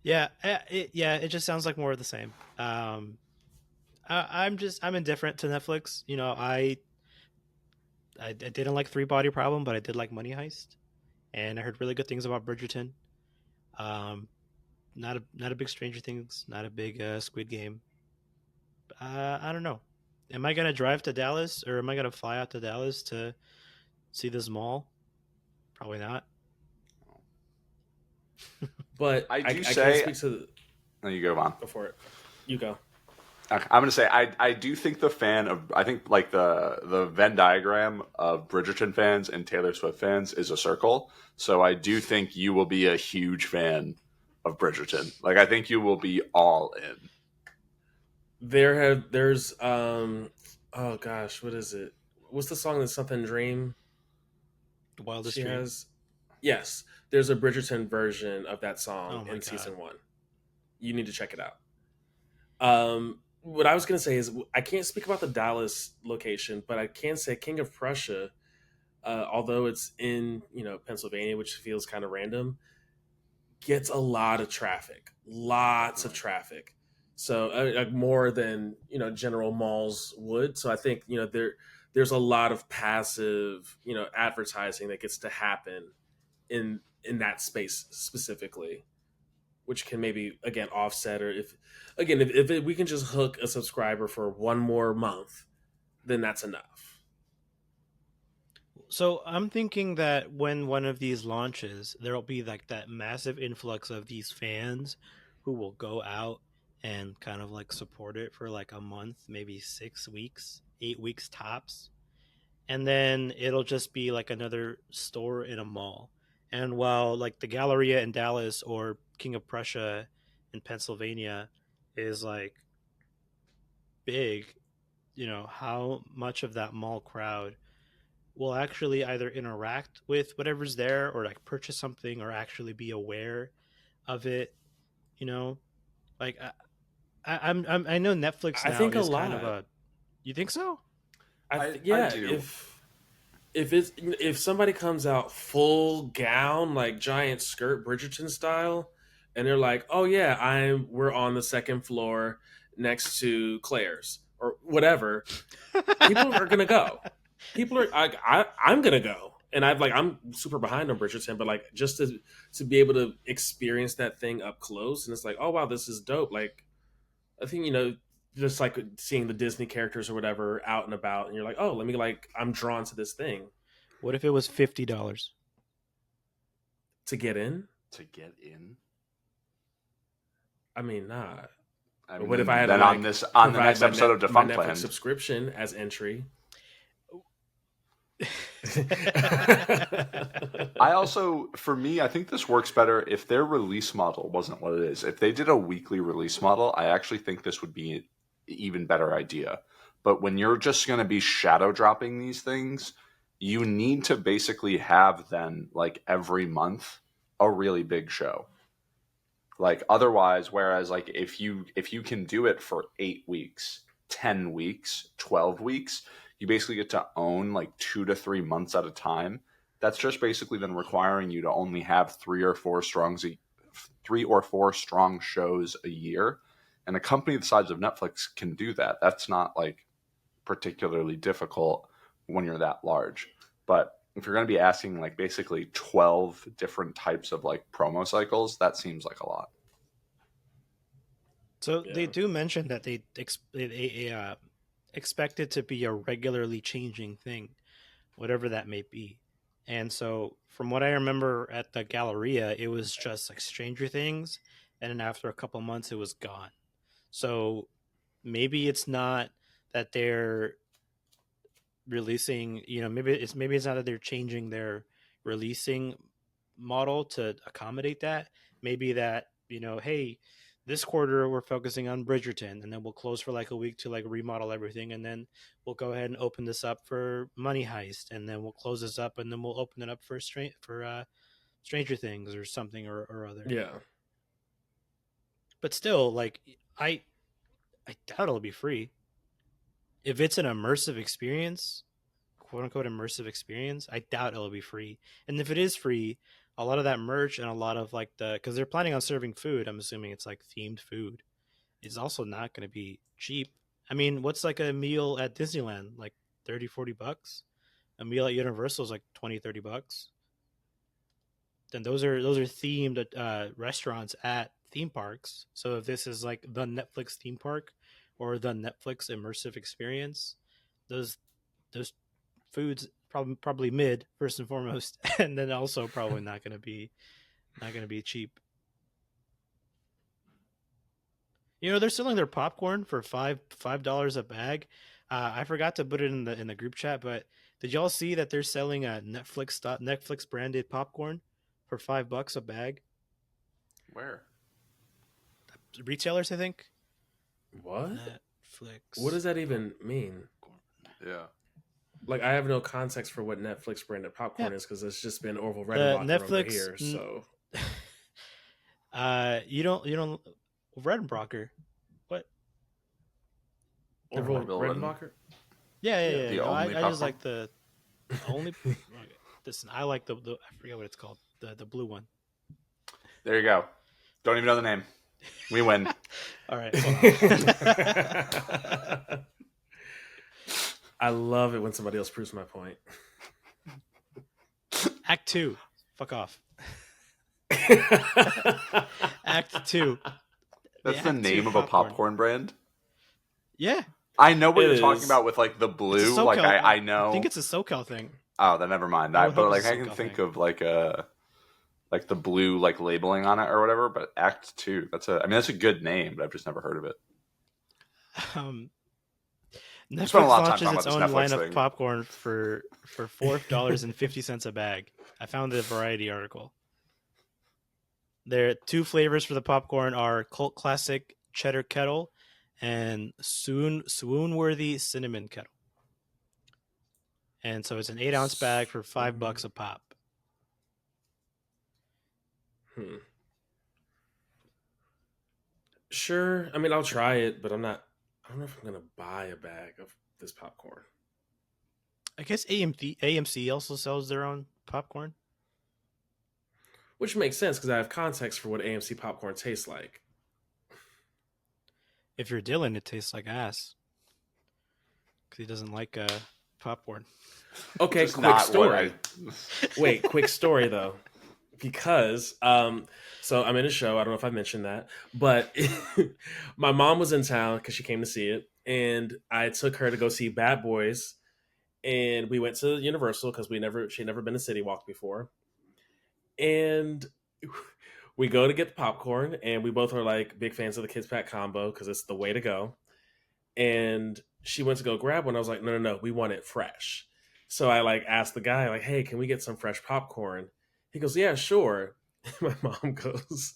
Speaker 3: Yeah, it just sounds like more of the same. I'm indifferent to Netflix. I didn't like Three Body Problem, but I did like Money Heist, and I heard really good things about Bridgerton. Um, not a big Stranger Things, not a big Squid Game. I don't know. Am I gonna drive to Dallas, or am I gonna fly out to Dallas to see this mall? Probably not.
Speaker 1: But
Speaker 2: I
Speaker 1: I
Speaker 2: do
Speaker 1: can't
Speaker 2: say.
Speaker 1: speak to
Speaker 2: No, you go on.
Speaker 1: go for it. You go.
Speaker 2: Okay, I'm gonna say I do think I think like the Venn diagram of Bridgerton fans and Taylor Swift fans is a circle. So I do think you will be a huge fan of Bridgerton. Like, I think you will be all in.
Speaker 1: There's oh gosh, what is it? What's the song that Something Dream
Speaker 3: The Wildest
Speaker 1: she
Speaker 3: Dream.
Speaker 1: has? Yes, there's a Bridgerton version of that
Speaker 3: Oh
Speaker 1: song
Speaker 3: my
Speaker 1: in
Speaker 3: god.
Speaker 1: season 1. You need to check it out. What I was gonna say is I can't speak about the Dallas location, but I can say King of Prussia, although it's in Pennsylvania, which feels kind of random, gets a lot of traffic, lots of traffic. So like more than general malls would. So I think there's a lot of passive advertising that gets to happen in that space specifically, which can maybe again offset, or if we can just hook a subscriber for one more month, then that's enough.
Speaker 3: So I'm thinking that when one of these launches, there'll be like that massive influx of these fans who will go out and kind of like support it for like a month, maybe 6 weeks, 8 weeks tops. And then it'll just be like another store in a mall. And while like the Galleria in Dallas or King of Prussia in Pennsylvania is like big, how much of that mall crowd will actually either interact with whatever's there or like purchase something or actually be aware of it, you know? Like I know Netflix
Speaker 1: I
Speaker 3: now
Speaker 1: think a
Speaker 3: is kind of
Speaker 1: lot.
Speaker 3: a. You think so?
Speaker 2: I
Speaker 1: Yeah,
Speaker 2: do.
Speaker 1: if somebody comes out full gown, like giant skirt Bridgerton style, and they're like, "Oh yeah, we're on the second floor next to Claire's or whatever," people are gonna go. People are I'm gonna go, and I'm super behind on Bridgerton, but like just to be able to experience that thing up close, and it's like, oh wow, this is dope. Like I think just like seeing the Disney characters or whatever out and about, and you're like, oh, let me I'm drawn to this thing
Speaker 3: What if it was $50?
Speaker 1: to get in.
Speaker 2: To get in.
Speaker 1: I mean, nah.
Speaker 2: I
Speaker 1: But
Speaker 2: mean,
Speaker 1: what if I had to
Speaker 2: then on the
Speaker 1: provide
Speaker 2: next episode of
Speaker 1: my
Speaker 2: Defunct
Speaker 1: Netflix
Speaker 2: Land.
Speaker 1: subscription as entry?
Speaker 2: I also, for me, I think this works better if their release model wasn't what it is. If they did a weekly release model, I actually think this would be an even better idea. But when you're just going to be shadow dropping these things, you need to basically have then, like, every month, a really big show. Like otherwise, whereas like if you can do it for 8 weeks, 10 weeks, 12 weeks, you basically get to own like 2 to 3 months at a time. That's just basically then requiring you to only have 3 or 4 strong shows a year. And a company the size of Netflix can do that. That's not like particularly difficult when you're that large. But if you're going to be asking like basically 12 different types of like promo cycles, that seems like a lot.
Speaker 3: So they
Speaker 1: Yeah.
Speaker 3: do mention that expect it to be a regularly changing thing, whatever that may be. And so, from what I remember at the Galleria, it was just like Stranger Things, and then after a couple months, it was gone. So maybe it's not that they're releasing, maybe it's not that they're changing their releasing model to accommodate that. Maybe that, hey, this quarter we're focusing on Bridgerton, and then we'll close for like a week to like remodel everything, and then we'll go ahead and open this up for Money Heist, and then we'll close this up, and then we'll open it up for Stranger Things or something or other.
Speaker 1: Yeah.
Speaker 3: But still, like I doubt it'll be free. If it's an immersive experience, quote unquote immersive experience, I doubt it'll be free. And if it is free, a lot of that merch and a lot of like because they're planning on serving food, I'm assuming it's like themed food, is also not going to be cheap. I mean, what's like a meal at Disneyland? Like 30-40 bucks? A meal at Universal is like 20-30 bucks. Then those are themed restaurants at theme parks. So if this is like the Netflix theme park or the Netflix immersive experience, those those foods probably mid first and foremost, and then also probably not gonna be cheap. They're selling their popcorn for $5 a bag. I forgot to put it in the group chat, but did y'all see that they're selling a Netflix branded popcorn for $5 a bag?
Speaker 2: Where?
Speaker 3: Retailers, I think.
Speaker 1: What? What
Speaker 3: Netflix.
Speaker 1: does that even mean?
Speaker 2: Yeah.
Speaker 1: Like, I have no context for what Netflix branded popcorn
Speaker 3: Yeah.
Speaker 1: is because it's just been Orville
Speaker 3: The
Speaker 1: Redenbacher over
Speaker 3: Netflix.
Speaker 1: here. So
Speaker 3: You don't Redenbacher. What?
Speaker 1: Orville
Speaker 2: Orville
Speaker 1: Redenbacher.
Speaker 3: Yeah, yeah,
Speaker 1: Yeah.
Speaker 3: yeah.
Speaker 2: The
Speaker 3: No,
Speaker 2: only
Speaker 3: I just
Speaker 2: popcorn?
Speaker 3: like the only. Okay. Listen, I like the I forget what it's called. The blue one.
Speaker 2: There you go. Don't even know the name. We win.
Speaker 3: All right. Hold on.
Speaker 1: I love it when somebody else proves my point.
Speaker 3: Act 2. Fuck off. Act 2.
Speaker 2: That's the
Speaker 3: Act 2
Speaker 2: name of a popcorn brand?
Speaker 3: Yeah.
Speaker 2: I know what
Speaker 1: It
Speaker 2: you're talking
Speaker 1: is.
Speaker 2: about with like the
Speaker 3: It's a
Speaker 2: blue.
Speaker 3: SoCal.
Speaker 2: Like I know.
Speaker 3: I think it's a SoCal thing.
Speaker 2: Oh, then never mind.
Speaker 3: I would
Speaker 2: But
Speaker 3: hope
Speaker 2: like
Speaker 3: it's a
Speaker 2: I can
Speaker 3: SoCal
Speaker 2: think
Speaker 3: thing.
Speaker 2: of like the blue like labeling on it or whatever. But Act 2. That's a good name, but I've just never heard of it.
Speaker 3: Um,
Speaker 2: spent a
Speaker 3: Netflix
Speaker 2: lot of time
Speaker 3: launches
Speaker 2: talking
Speaker 3: its
Speaker 2: about
Speaker 3: own
Speaker 2: this
Speaker 3: line
Speaker 2: Netflix
Speaker 3: of
Speaker 2: thing.
Speaker 3: popcorn for $4.50 a bag. I found the Variety article. Their two flavors for the popcorn are cult classic cheddar kettle and swoon-worthy cinnamon kettle. And so it's an 8-ounce bag for $5 a pop.
Speaker 1: Sure. I mean, I'll try it, but I don't know if I'm gonna buy a bag of this popcorn.
Speaker 3: I guess AMC also sells their own popcorn.
Speaker 1: Which makes sense because I have context for what AMC popcorn tastes like.
Speaker 3: If you're Dylan, it tastes like ass. Because he doesn't like popcorn.
Speaker 1: Okay,
Speaker 2: Just
Speaker 1: quick
Speaker 2: not
Speaker 1: story.
Speaker 2: what
Speaker 1: Wait, quick story though. Because so I'm in a show, I don't know if I mentioned that, but my mom was in town because she came to see it, and I took her to go see Bad Boys, and we went to Universal because she'd never been to City Walk before. And we go to get the popcorn, and we both are like big fans of the Kids Pack combo because it's the way to go. And she went to go grab one. I was like, no, we want it fresh. So I like asked the guy, like, hey, can we get some fresh popcorn? He goes, yeah, sure. My mom goes,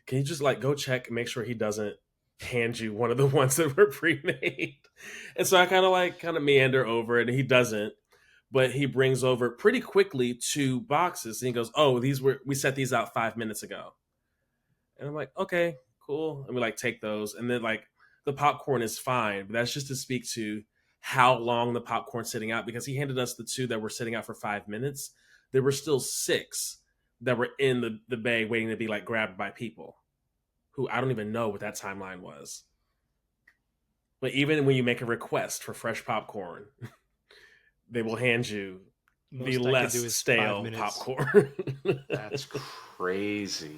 Speaker 1: can you just like go check and make sure he doesn't hand you one of the ones that were pre-made? And so I kind of meander over it, and he doesn't. But he brings over pretty quickly 2 boxes, and he goes, "Oh, we set these out 5 minutes ago." And I'm like, okay, cool. And we like take those, and then like the popcorn is fine, but that's just to speak to how long the popcorn's sitting out because he handed us the two that were sitting out for 5 minutes. There were still six that were in the bay waiting to be like grabbed by people who I don't even know what that timeline was. But even when you make a request for fresh popcorn, they will hand you the
Speaker 3: Most I could do
Speaker 1: less
Speaker 3: is 5
Speaker 1: stale
Speaker 3: minutes.
Speaker 1: popcorn.
Speaker 2: That's crazy.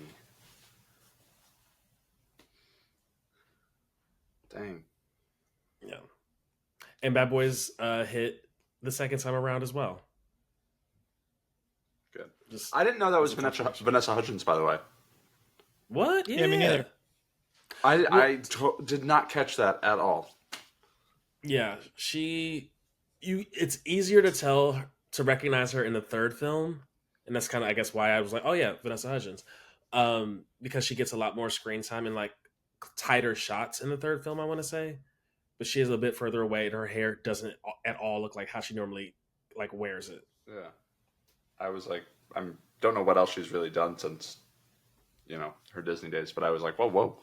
Speaker 2: Dang.
Speaker 1: Yeah. And Bad Boys hit the second time around as well.
Speaker 2: Good.
Speaker 1: Just
Speaker 2: I didn't know that
Speaker 1: as
Speaker 2: was
Speaker 1: a
Speaker 2: Vanessa,
Speaker 1: confirmation.
Speaker 2: Vanessa Hudgens, by the way.
Speaker 1: What?
Speaker 3: Yeah, me
Speaker 1: Yeah.
Speaker 3: neither.
Speaker 2: I did not catch that at all.
Speaker 1: Yeah. It's easier to tell to recognize her in the third film. And that's kind of I guess why I was like, oh yeah, Vanessa Hudgens. Because she gets a lot more screen time and like tighter shots in the third film, I want to say. But she is a bit further away and her hair doesn't at all look like how she normally like wears it.
Speaker 2: Yeah. I was like, I don't know what else she's really done since, her Disney days, but I was like, whoa, whoa.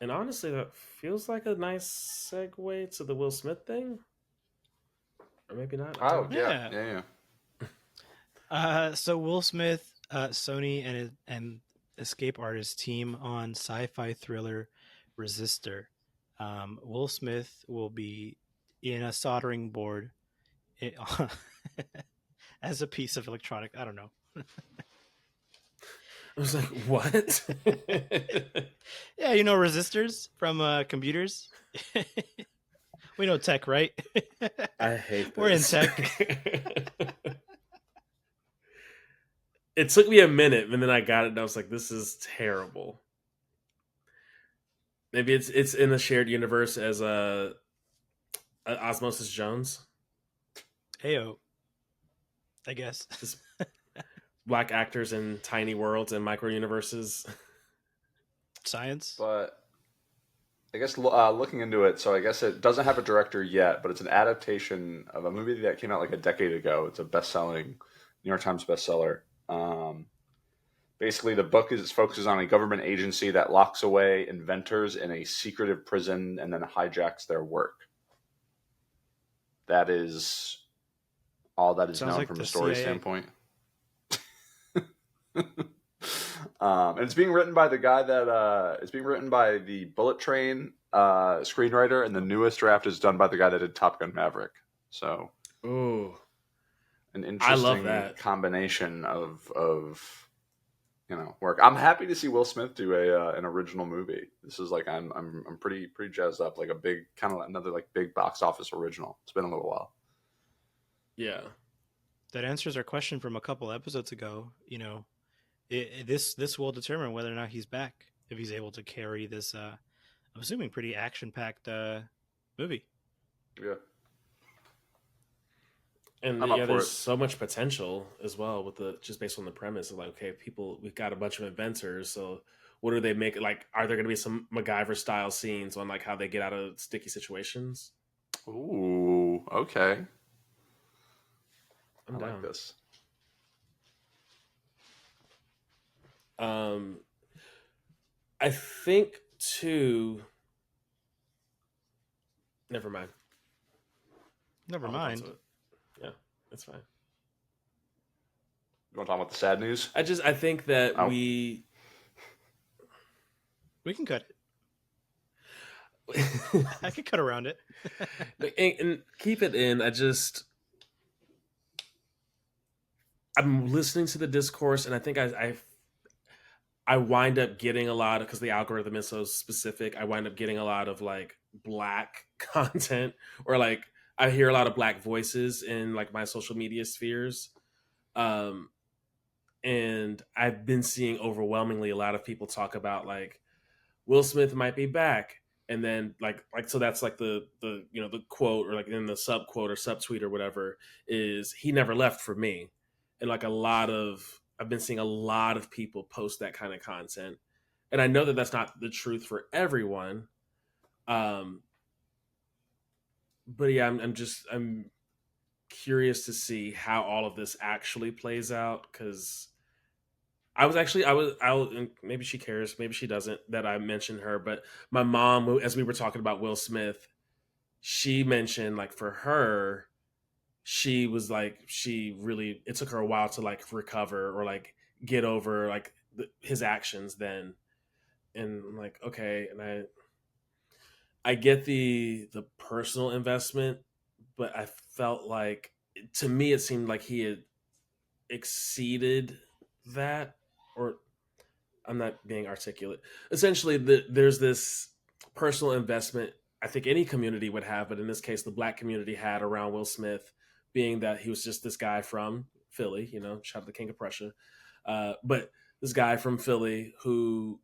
Speaker 1: And honestly, that feels like a nice segue to the Will Smith thing. Or maybe not. I
Speaker 2: Oh,
Speaker 1: don't know.
Speaker 2: yeah,
Speaker 3: Yeah.
Speaker 2: yeah, yeah.
Speaker 3: So Will Smith, Sony, and escape artist team on sci-fi thriller Resistor. Will Smith will be in a soldering board it, as a piece of electronic. I don't know.
Speaker 1: I was like, what?
Speaker 3: Yeah, resistors from computers. We know tech, right?
Speaker 1: I hate
Speaker 3: We're in
Speaker 1: this.
Speaker 3: tech.
Speaker 1: It took me a minute, and then I got it, and I was like, "This is terrible." Maybe it's in the shared universe as Osmosis Jones,
Speaker 3: Heyo, I guess.
Speaker 1: just black actors in tiny worlds and micro universes.
Speaker 3: Science.
Speaker 2: But I guess looking into it, so I guess it doesn't have a director yet, but it's an adaptation of a movie that came out like a decade ago. It's a best-selling New York Times bestseller. Basically, the book focuses on a government agency that locks away inventors in a secretive prison and then hijacks their work. That is all that is
Speaker 3: Sounds
Speaker 2: known
Speaker 3: like
Speaker 2: from
Speaker 3: the
Speaker 2: a story
Speaker 3: CIA.
Speaker 2: standpoint. And it's being written by the guy that it's being written by the Bullet Train screenwriter, and the newest draft is done by the guy that did Top Gun Maverick. So,
Speaker 1: Ooh,
Speaker 2: an
Speaker 1: I love
Speaker 2: interesting
Speaker 1: that.
Speaker 2: combination of work. I'm happy to see Will Smith do an original movie. This is like I'm pretty jazzed up, like a big kind of another like big box office original. It's been a little while.
Speaker 1: Yeah,
Speaker 3: That answers our question from a couple episodes ago. This will determine whether or not he's back if he's able to carry this. I'm assuming pretty action-packed movie.
Speaker 2: Yeah,
Speaker 1: and
Speaker 2: I'm
Speaker 1: yeah,
Speaker 2: up for
Speaker 1: there's
Speaker 2: it.
Speaker 1: so much potential as well with the just based on the premise of like, okay, we've got a bunch of inventors, so what do they make? Like, are there going to be some MacGyver style scenes on like how they get out of sticky situations?
Speaker 2: Ooh, okay.
Speaker 1: I'm
Speaker 2: I like
Speaker 1: down.
Speaker 2: this.
Speaker 1: Um, I think too. Never mind.
Speaker 3: Never
Speaker 1: I'll hold on
Speaker 3: mind.
Speaker 1: to it. Yeah, it's fine.
Speaker 2: You want to talk about the sad news?
Speaker 1: I think that
Speaker 2: Oh.
Speaker 1: we
Speaker 3: We can cut it. I could cut around it.
Speaker 1: and keep it in. I'm listening to the discourse, and I think I wind up getting a lot because the algorithm is so specific. I wind up getting a lot of like black content, or like I hear a lot of black voices in like my social media spheres. Um, and I've been seeing overwhelmingly a lot of people talk about like Will Smith might be back, and then like so that's like the the quote or like in the sub quote or sub tweet or whatever is he never left for me, and like a lot of I've been seeing a lot of people post that kind of content, and I know that that's not the truth for everyone, um, but yeah, I'm curious to see how all of this actually plays out because I was actually and maybe she cares, maybe she doesn't that I mentioned her, but my mom, as we were talking about Will Smith, she mentioned like for her, she was like she really it took her a while to like recover or like get over like his actions then, and I'm like okay, and I get the personal investment, but I felt like to me it seemed like he had exceeded that, or I'm not being articulate. Essentially, there's this personal investment I think any community would have, but in this case, the black community had around Will Smith, being that he was just this guy from Philly, you know, shout out to the King of Prussia, but this guy from Philly who,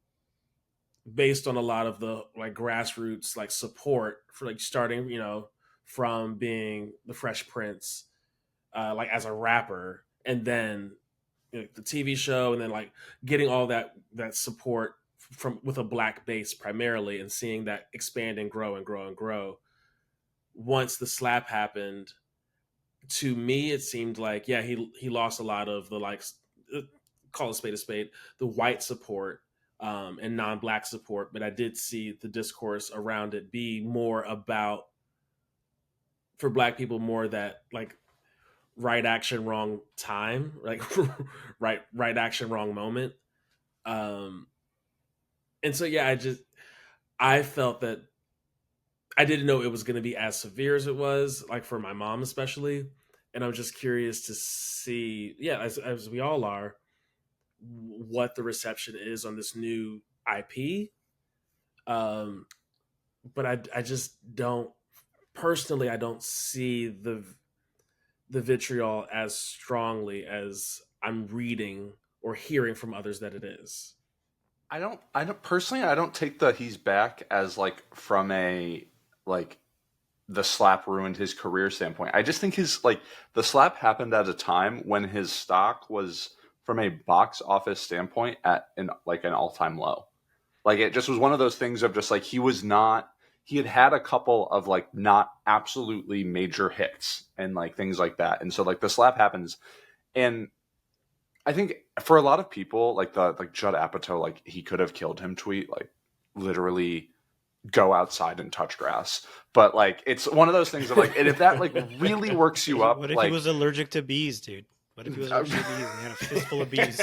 Speaker 1: based on a lot of the like grassroots like support for like starting, you know, from being the Fresh Prince, like as a rapper, and then you know, the TV show, and then like getting all that support from with a black base primarily, and seeing that expand and grow and grow and grow. Once the slap happened, to me it seemed like yeah he lost a lot of the like uh, call a spade, the white support and non-black support, but I did see the discourse around it be more about for black people more that like right action wrong time like right action wrong moment. um and so yeah I felt that I didn't know it was going to be as severe as it was, like for my mom especially, and I'm just curious to see, yeah, as we all are, what the reception is on this new IP. Um, but I just don't personally, I don't see the vitriol as strongly as I'm reading or hearing from others that it is.
Speaker 2: I don't personally, I don't take the he's back as like from a like the slap ruined his career standpoint. I just think his like the slap happened at a time when his stock was from a box office standpoint at an all-time low. Like it just was one of those things of just like he had had a couple of like not absolutely major hits and like things like that. And so like the slap happens, and I think for a lot of people like the like Judd Apatow, like he could have killed him tweet, like literally go outside and touch grass. But like it's one of those things of like, and if that like really works you up,
Speaker 3: What if he
Speaker 2: like
Speaker 3: was allergic to bees, dude? What if he was allergic to bees and he had a fistful of bees?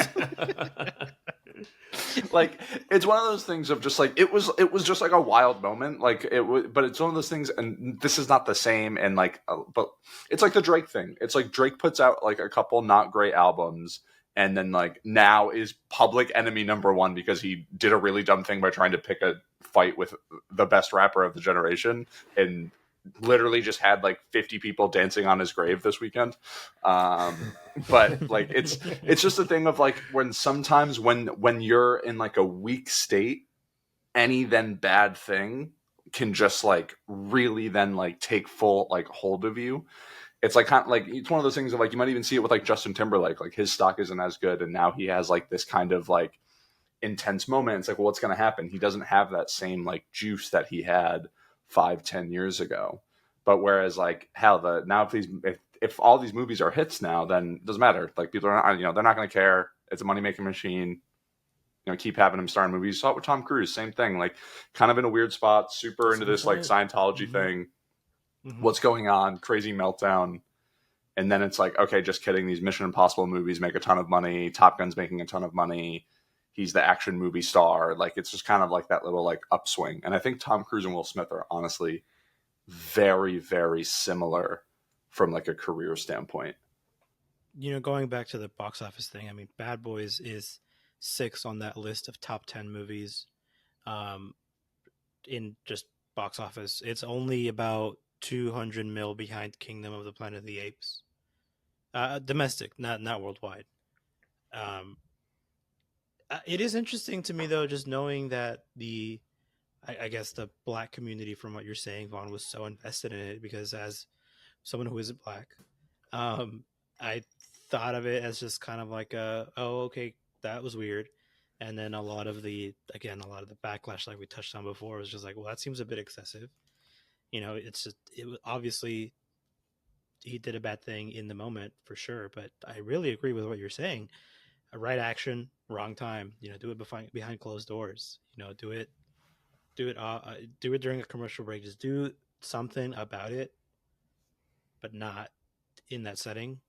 Speaker 2: like it's one of those things of just like it was just like a wild moment, like it was, but it's one of those things, and this is not the same, and like but it's like the Drake thing. It's like Drake puts out like a couple not great albums, and then like now is public enemy number one because he did a really dumb thing by trying to pick a fight with the best rapper of the generation, and literally just had like 50 people dancing on his grave this weekend. But like it's just a thing of like when sometimes when you're in like a weak state, any then bad thing can just like really then like take full like hold of you. It's like kind of like it's one of those things of like you might even see it with like Justin Timberlake, like his stock isn't as good and now he has like this kind of like intense moment. It's like, well, what's going to happen? He doesn't have that same like juice that he had 5-10 years ago. But whereas like hell, the now if all these movies are hits now, then it doesn't matter. Like people are not, they're not going to care. It's a money making machine. Keep having him star in movies. You saw it with Tom Cruise, same thing. Like kind of in a weird spot, super
Speaker 1: That's a
Speaker 2: into
Speaker 1: good
Speaker 2: this like
Speaker 1: point.
Speaker 2: Scientology
Speaker 3: Hmm.
Speaker 2: thing.
Speaker 3: Hmm.
Speaker 2: What's going on? Crazy meltdown. And then it's like, okay, just kidding. These Mission Impossible movies make a ton of money. Top Gun's making a ton of money. He's the action movie star. Like it's just kind of like that little like upswing. And I think Tom Cruise and Will Smith are honestly very, very similar from like a career standpoint.
Speaker 3: Going back to the box office thing, I mean, Bad Boys is six on that list of top 10 movies um, in just box office. It's only about 200 mil behind Kingdom of the Planet of the Apes. Domestic, not worldwide. Um, it is interesting to me though, just knowing that I guess the black community, from what you're saying, Vaughn, was so invested in it because as someone who isn't black, um, I thought of it as just kind of like oh, okay, that was weird. And then a lot of the backlash, like we touched on before, was just like, well, that seems a bit excessive. It's just, obviously he did a bad thing in the moment for sure. But I really agree with what you're saying. right action, wrong time. Do it behind closed doors. Do it during a commercial break. Just do something about it, but not in that setting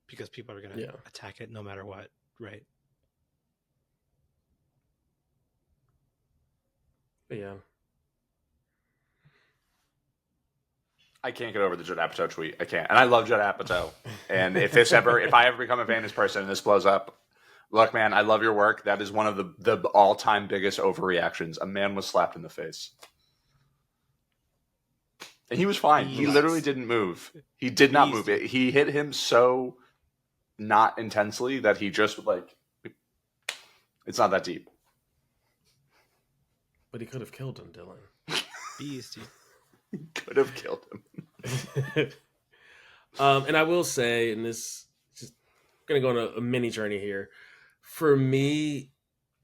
Speaker 3: because people are gonna
Speaker 1: Yeah.
Speaker 3: attack it no matter what, right?
Speaker 1: But yeah.
Speaker 2: I can't get over the Judd Apatow tweet. I can't, and I love Judd Apatow. And if I ever become a famous person and this blows up, look, man, I love your work. That is one of the all time biggest overreactions. A man was slapped in the face, and he was fine. He literally
Speaker 3: Beast.
Speaker 2: didn't move. He did not
Speaker 3: Beast,
Speaker 2: move.
Speaker 3: dude.
Speaker 2: He hit him so not intensely that he just like it's not that deep.
Speaker 1: But he could have killed him, Dylan.
Speaker 3: Beast, dude.
Speaker 2: Could have killed him.
Speaker 1: And I will say, and this just gonna go on a mini journey here, for me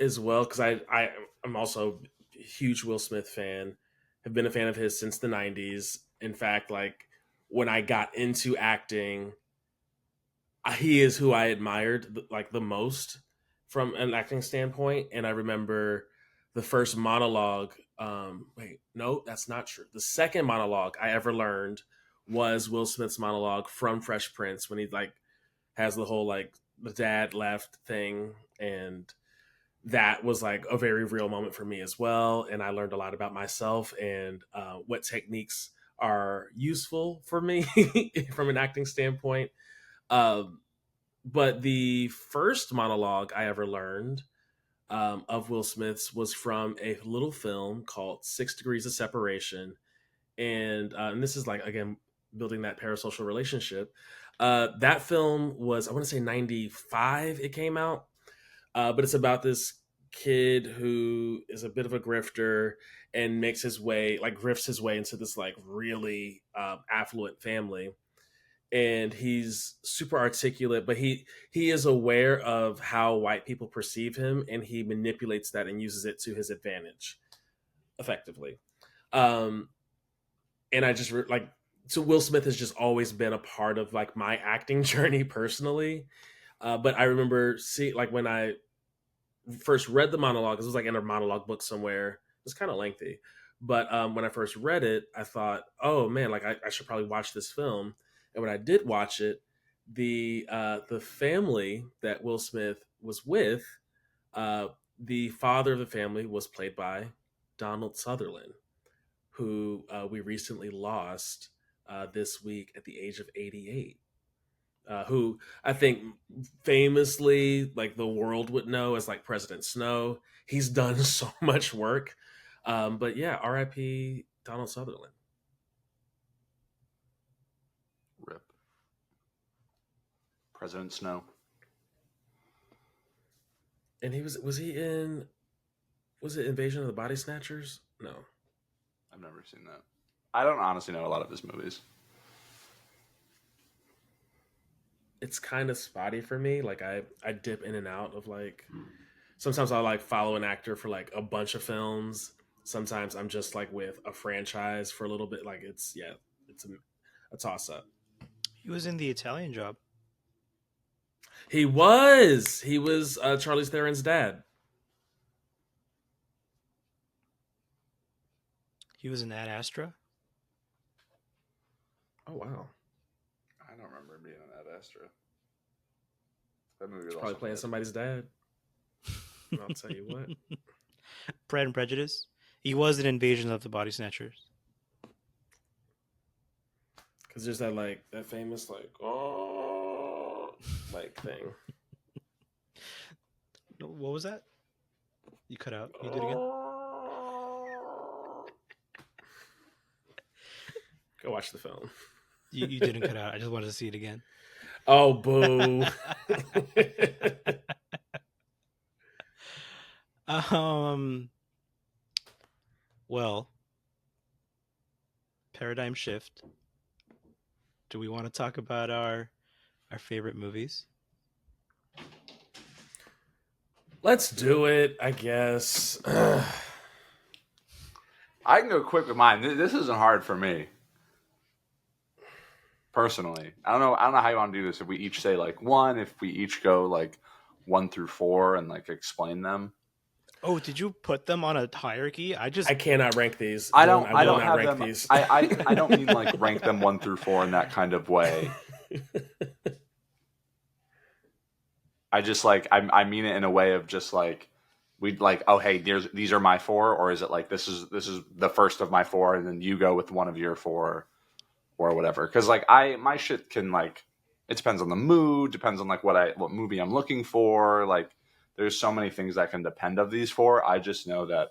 Speaker 1: as well, because I'm also a huge Will Smith fan. Have been a fan of his since the '90s. In fact, like when I got into acting, he is who I admired like the most from an acting standpoint. And I remember the first monologue. Wait, no, that's not true. The second monologue I ever learned was Will Smith's monologue from Fresh Prince when he like has the whole like the dad left thing, and that was like a very real moment for me as well. And I learned a lot about myself and what techniques are useful for me from an acting standpoint. Um, but the first monologue I ever learned of Will Smith's was from a little film called 6 Degrees of Separation. And this is like, again, building that parasocial relationship. That film was, I want to say 95 it came out. But it's about this kid who is a bit of a grifter and makes his way, like grifts his way into this like really affluent family, and he's super articulate, but he is aware of how white people perceive him, and he manipulates that and uses it to his advantage effectively. um and I just like, so Will Smith has just always been a part of like my acting journey personally. But I remember see like when I first read the monologue, it was like in a monologue book somewhere, it was kind of lengthy, but when I first read it, I thought, oh man, like I should probably watch this film. And when I did watch it, the family that Will Smith was with, uh, the father of the family was played by Donald Sutherland, who we recently lost this week at the age of 88. Who I think famously, like the world would know as like President Snow. He's done so much work. But yeah, R.I.P. Donald Sutherland.
Speaker 2: Rip. President Snow.
Speaker 1: And was he in, was it Invasion of the Body Snatchers? No.
Speaker 2: I've never seen that. I don't honestly know a lot of his movies.
Speaker 1: It's kind of spotty for me. Like I dip in and out of like, sometimes I'll like follow an actor for like a bunch of films. Sometimes I'm just like with a franchise for a little bit. Like it's, yeah, it's a toss up.
Speaker 3: He was in The Italian Job.
Speaker 1: He was Charlize Theron's dad.
Speaker 3: He was in Ad Astra.
Speaker 1: Oh wow.
Speaker 2: I don't remember him being in that Astra. That movie was
Speaker 1: He's probably
Speaker 2: also
Speaker 1: playing
Speaker 2: bad.
Speaker 1: somebody's dad. I'll tell you what.
Speaker 3: Pride and Prejudice. He was in Invasion of the Body Snatchers.
Speaker 1: Because there's that like that famous like oh like thing.
Speaker 3: What was that? You cut out. You did again.
Speaker 1: Go watch the film.
Speaker 3: You didn't cut out. I just wanted to see it again.
Speaker 1: Oh boo.
Speaker 3: Well, paradigm shift. Do we want to talk about our favorite movies?
Speaker 1: Let's do it, I guess.
Speaker 2: I can go quick with mine. This isn't hard for me. Personally. I don't know how you want to do this. If we each say like one, if we each go like 1 through 4 and like explain them.
Speaker 3: Oh, did you put them on a hierarchy?
Speaker 1: I cannot rank these.
Speaker 2: I
Speaker 1: Dylan,
Speaker 2: don't
Speaker 1: I
Speaker 2: I
Speaker 1: will
Speaker 2: don't
Speaker 1: not
Speaker 2: have
Speaker 1: rank
Speaker 2: them.
Speaker 1: these.
Speaker 2: I don't mean like rank them 1 through 4 in that kind of way. I just like I mean it in a way of just like we'd like, oh hey, these are my 4, or is it like this is the first of my 4 and then you go with one of your 4 or whatever. Because like my shit can like, it depends on the mood, depends on like what movie I'm looking for. Like there's so many things that can depend of these 4. I just know that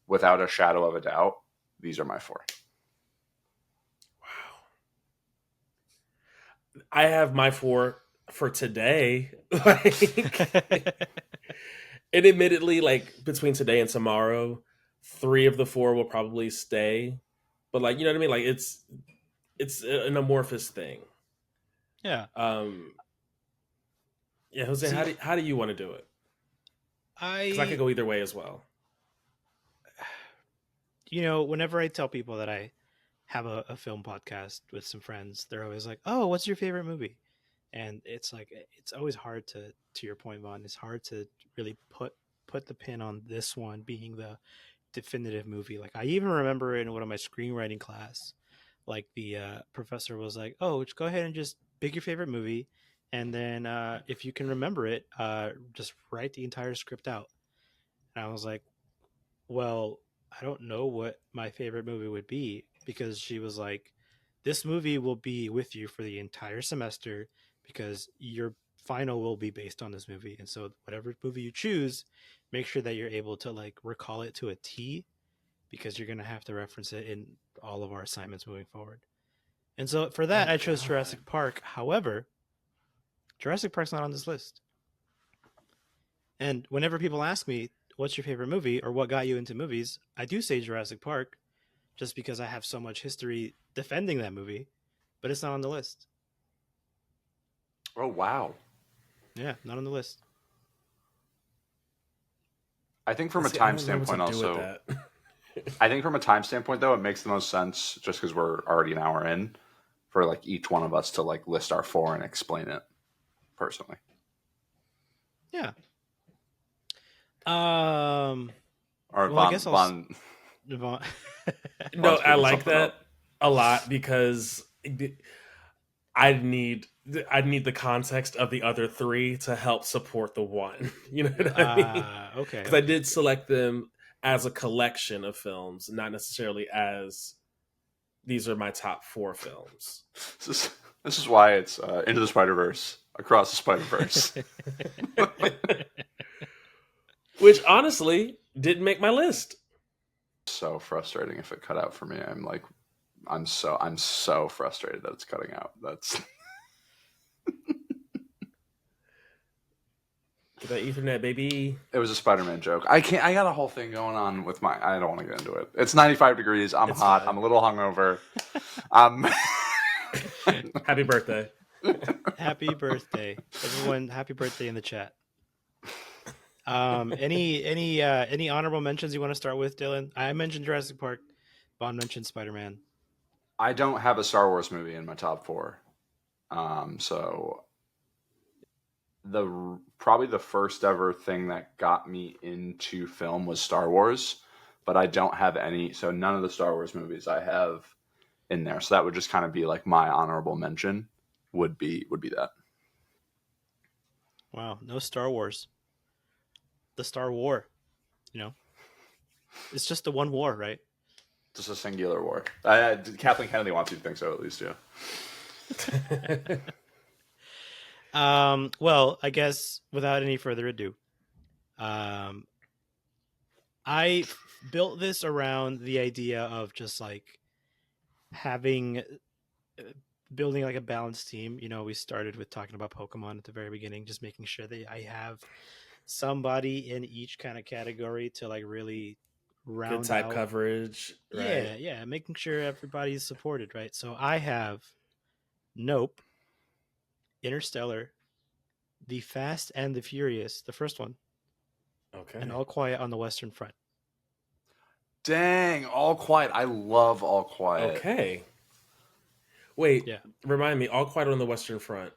Speaker 2: without a shadow of a doubt, these are my 4.
Speaker 1: Wow. I have my 4 for today. Like, and admittedly, like between today and tomorrow, 3 of the 4 will probably stay. But like, you know what I mean? Like it's an amorphous thing.
Speaker 3: Yeah.
Speaker 1: Um, yeah, Jose,
Speaker 3: See,
Speaker 1: how do you want to do it? Because I could
Speaker 3: I,
Speaker 1: go either way as well.
Speaker 3: whenever I tell people that I have a film podcast with some friends, they're always like, "Oh, what's your favorite movie?" And it's like it's always hard to your point, Vaughn. It's hard to really put the pin on this one being the definitive movie. Like I even remember in one of my screenwriting class, like the professor was like, "Oh, just go ahead and just pick your favorite movie, and then if you can remember it, just write the entire script out." And I was like, "Well, I don't know what my favorite movie would be," because she was like, "This movie will be with you for the entire semester because your final will be based on this movie, and so whatever movie you choose, make sure that you're able to like recall it to a T because you're going to have to reference it in all of our assignments moving forward." And so for that,
Speaker 1: Oh
Speaker 3: I chose
Speaker 1: God.
Speaker 3: Jurassic Park. However, Jurassic Park's not on this list. And whenever people ask me, what's your favorite movie or what got you into movies, I do say Jurassic Park just because I have so much history defending that movie, but it's not on the list.
Speaker 2: Oh wow.
Speaker 3: Yeah, not on the list.
Speaker 2: I think from a
Speaker 1: See, I
Speaker 2: time
Speaker 1: don't know what to
Speaker 2: standpoint
Speaker 1: do with
Speaker 2: also,
Speaker 1: that.
Speaker 2: I think from a time standpoint though, it makes the most sense just because we're already an hour in for like each one of us to like list our 4 and explain it personally.
Speaker 3: Yeah. Um.
Speaker 2: Or
Speaker 3: Well, I guess I'll. Von-
Speaker 1: No,
Speaker 2: Vaughn's
Speaker 1: I
Speaker 2: picking
Speaker 1: like
Speaker 2: something
Speaker 1: that
Speaker 2: up.
Speaker 1: a lot because I need I need the context of the other 3 to help support the one. You know what I mean?
Speaker 3: Okay.
Speaker 1: Because I
Speaker 3: Okay.
Speaker 1: did select them as a collection of films, not necessarily as these are my top 4 films.
Speaker 2: This is why it's Into the Spider-Verse, Across the Spider-Verse.
Speaker 1: Which honestly didn't make my list.
Speaker 2: So frustrating if it cut out for me. I'm so frustrated that it's cutting out. That's
Speaker 1: Get that Ethernet, baby.
Speaker 2: it was a Spider-Man joke. I got a whole thing going on with my I don't want to get into it. It's 95 degrees. I'm
Speaker 1: It's
Speaker 2: hot.
Speaker 1: fine.
Speaker 2: I'm a little hungover. Um
Speaker 1: Happy birthday.
Speaker 3: Happy birthday, everyone! Happy birthday in the chat. Any honorable mentions you want to start with, Dylan? I mentioned Jurassic Park. Bond mentioned Spider Man.
Speaker 2: I don't have a Star Wars movie in my top 4. So the probably the first ever thing that got me into film was Star Wars, but I don't have any. So none of the Star Wars movies I have in there. So that would just kind of be like my honorable mention. Would be that.
Speaker 3: Wow, no Star Wars. The Star War. You know, it's just the one war, right?
Speaker 2: Just a singular war. Kathleen Kennedy wants you to think so, at least, yeah.
Speaker 3: Well, I guess without any further ado, um, I built this around the idea of just like having building like a balanced team. We started with talking about Pokemon at the very beginning, just making sure that I have somebody in each kind of category to like really
Speaker 1: Good
Speaker 3: round
Speaker 1: type
Speaker 3: out.
Speaker 1: coverage, right?
Speaker 3: Yeah, making sure everybody's supported, right? So I have Nope, Interstellar, The Fast and the Furious, the first one, and
Speaker 1: Okay.
Speaker 3: All Quiet on the Western Front.
Speaker 2: Dang, All Quiet. I love All Quiet.
Speaker 1: Okay. Wait,
Speaker 3: Yeah,
Speaker 1: remind me. All Quiet on the Western Front.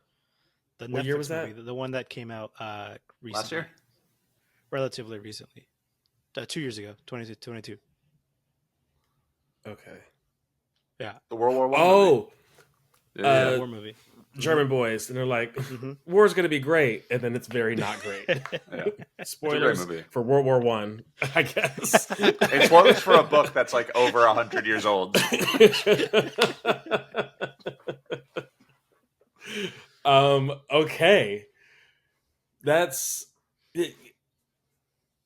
Speaker 3: the
Speaker 1: What year was
Speaker 3: Netflix movie,
Speaker 1: that?
Speaker 3: the one that came out
Speaker 2: Last year?
Speaker 3: recently, relatively recently, 2 years ago, 2022.
Speaker 1: Okay.
Speaker 3: Yeah,
Speaker 2: The World War One movie.
Speaker 1: Oh,
Speaker 3: yeah,
Speaker 1: uh,
Speaker 3: war movie.
Speaker 1: German boys, and they're like,
Speaker 3: Hmm.
Speaker 1: "War's gonna be great," and then it's very not great.
Speaker 2: Yeah, it's a great
Speaker 1: Spoilers
Speaker 2: movie.
Speaker 1: for World War One, I guess.
Speaker 2: And spoilers for a book that's like over 100 years old.
Speaker 1: Okay, that's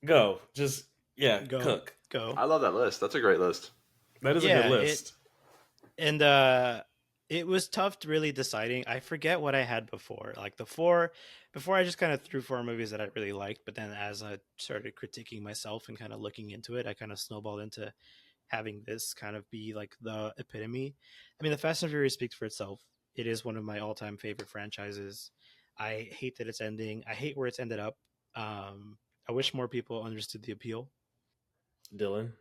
Speaker 1: go. Just yeah,
Speaker 3: Go,
Speaker 1: cook.
Speaker 3: go.
Speaker 2: I love that list. That's a great list.
Speaker 1: That is a good
Speaker 3: Yeah,
Speaker 1: list.
Speaker 3: and it was tough to really deciding. I forget what I had before. Like before I just kind of threw four movies that I really liked, but then as I started critiquing myself and kind of looking into it, I kind of snowballed into having this kind of be like the epitome. I mean, the Fast and Furious speaks for itself. It is one of my all-time favorite franchises. I hate that it's ending. I hate where it's ended up. Um, I wish more people understood the appeal.
Speaker 1: Dylan.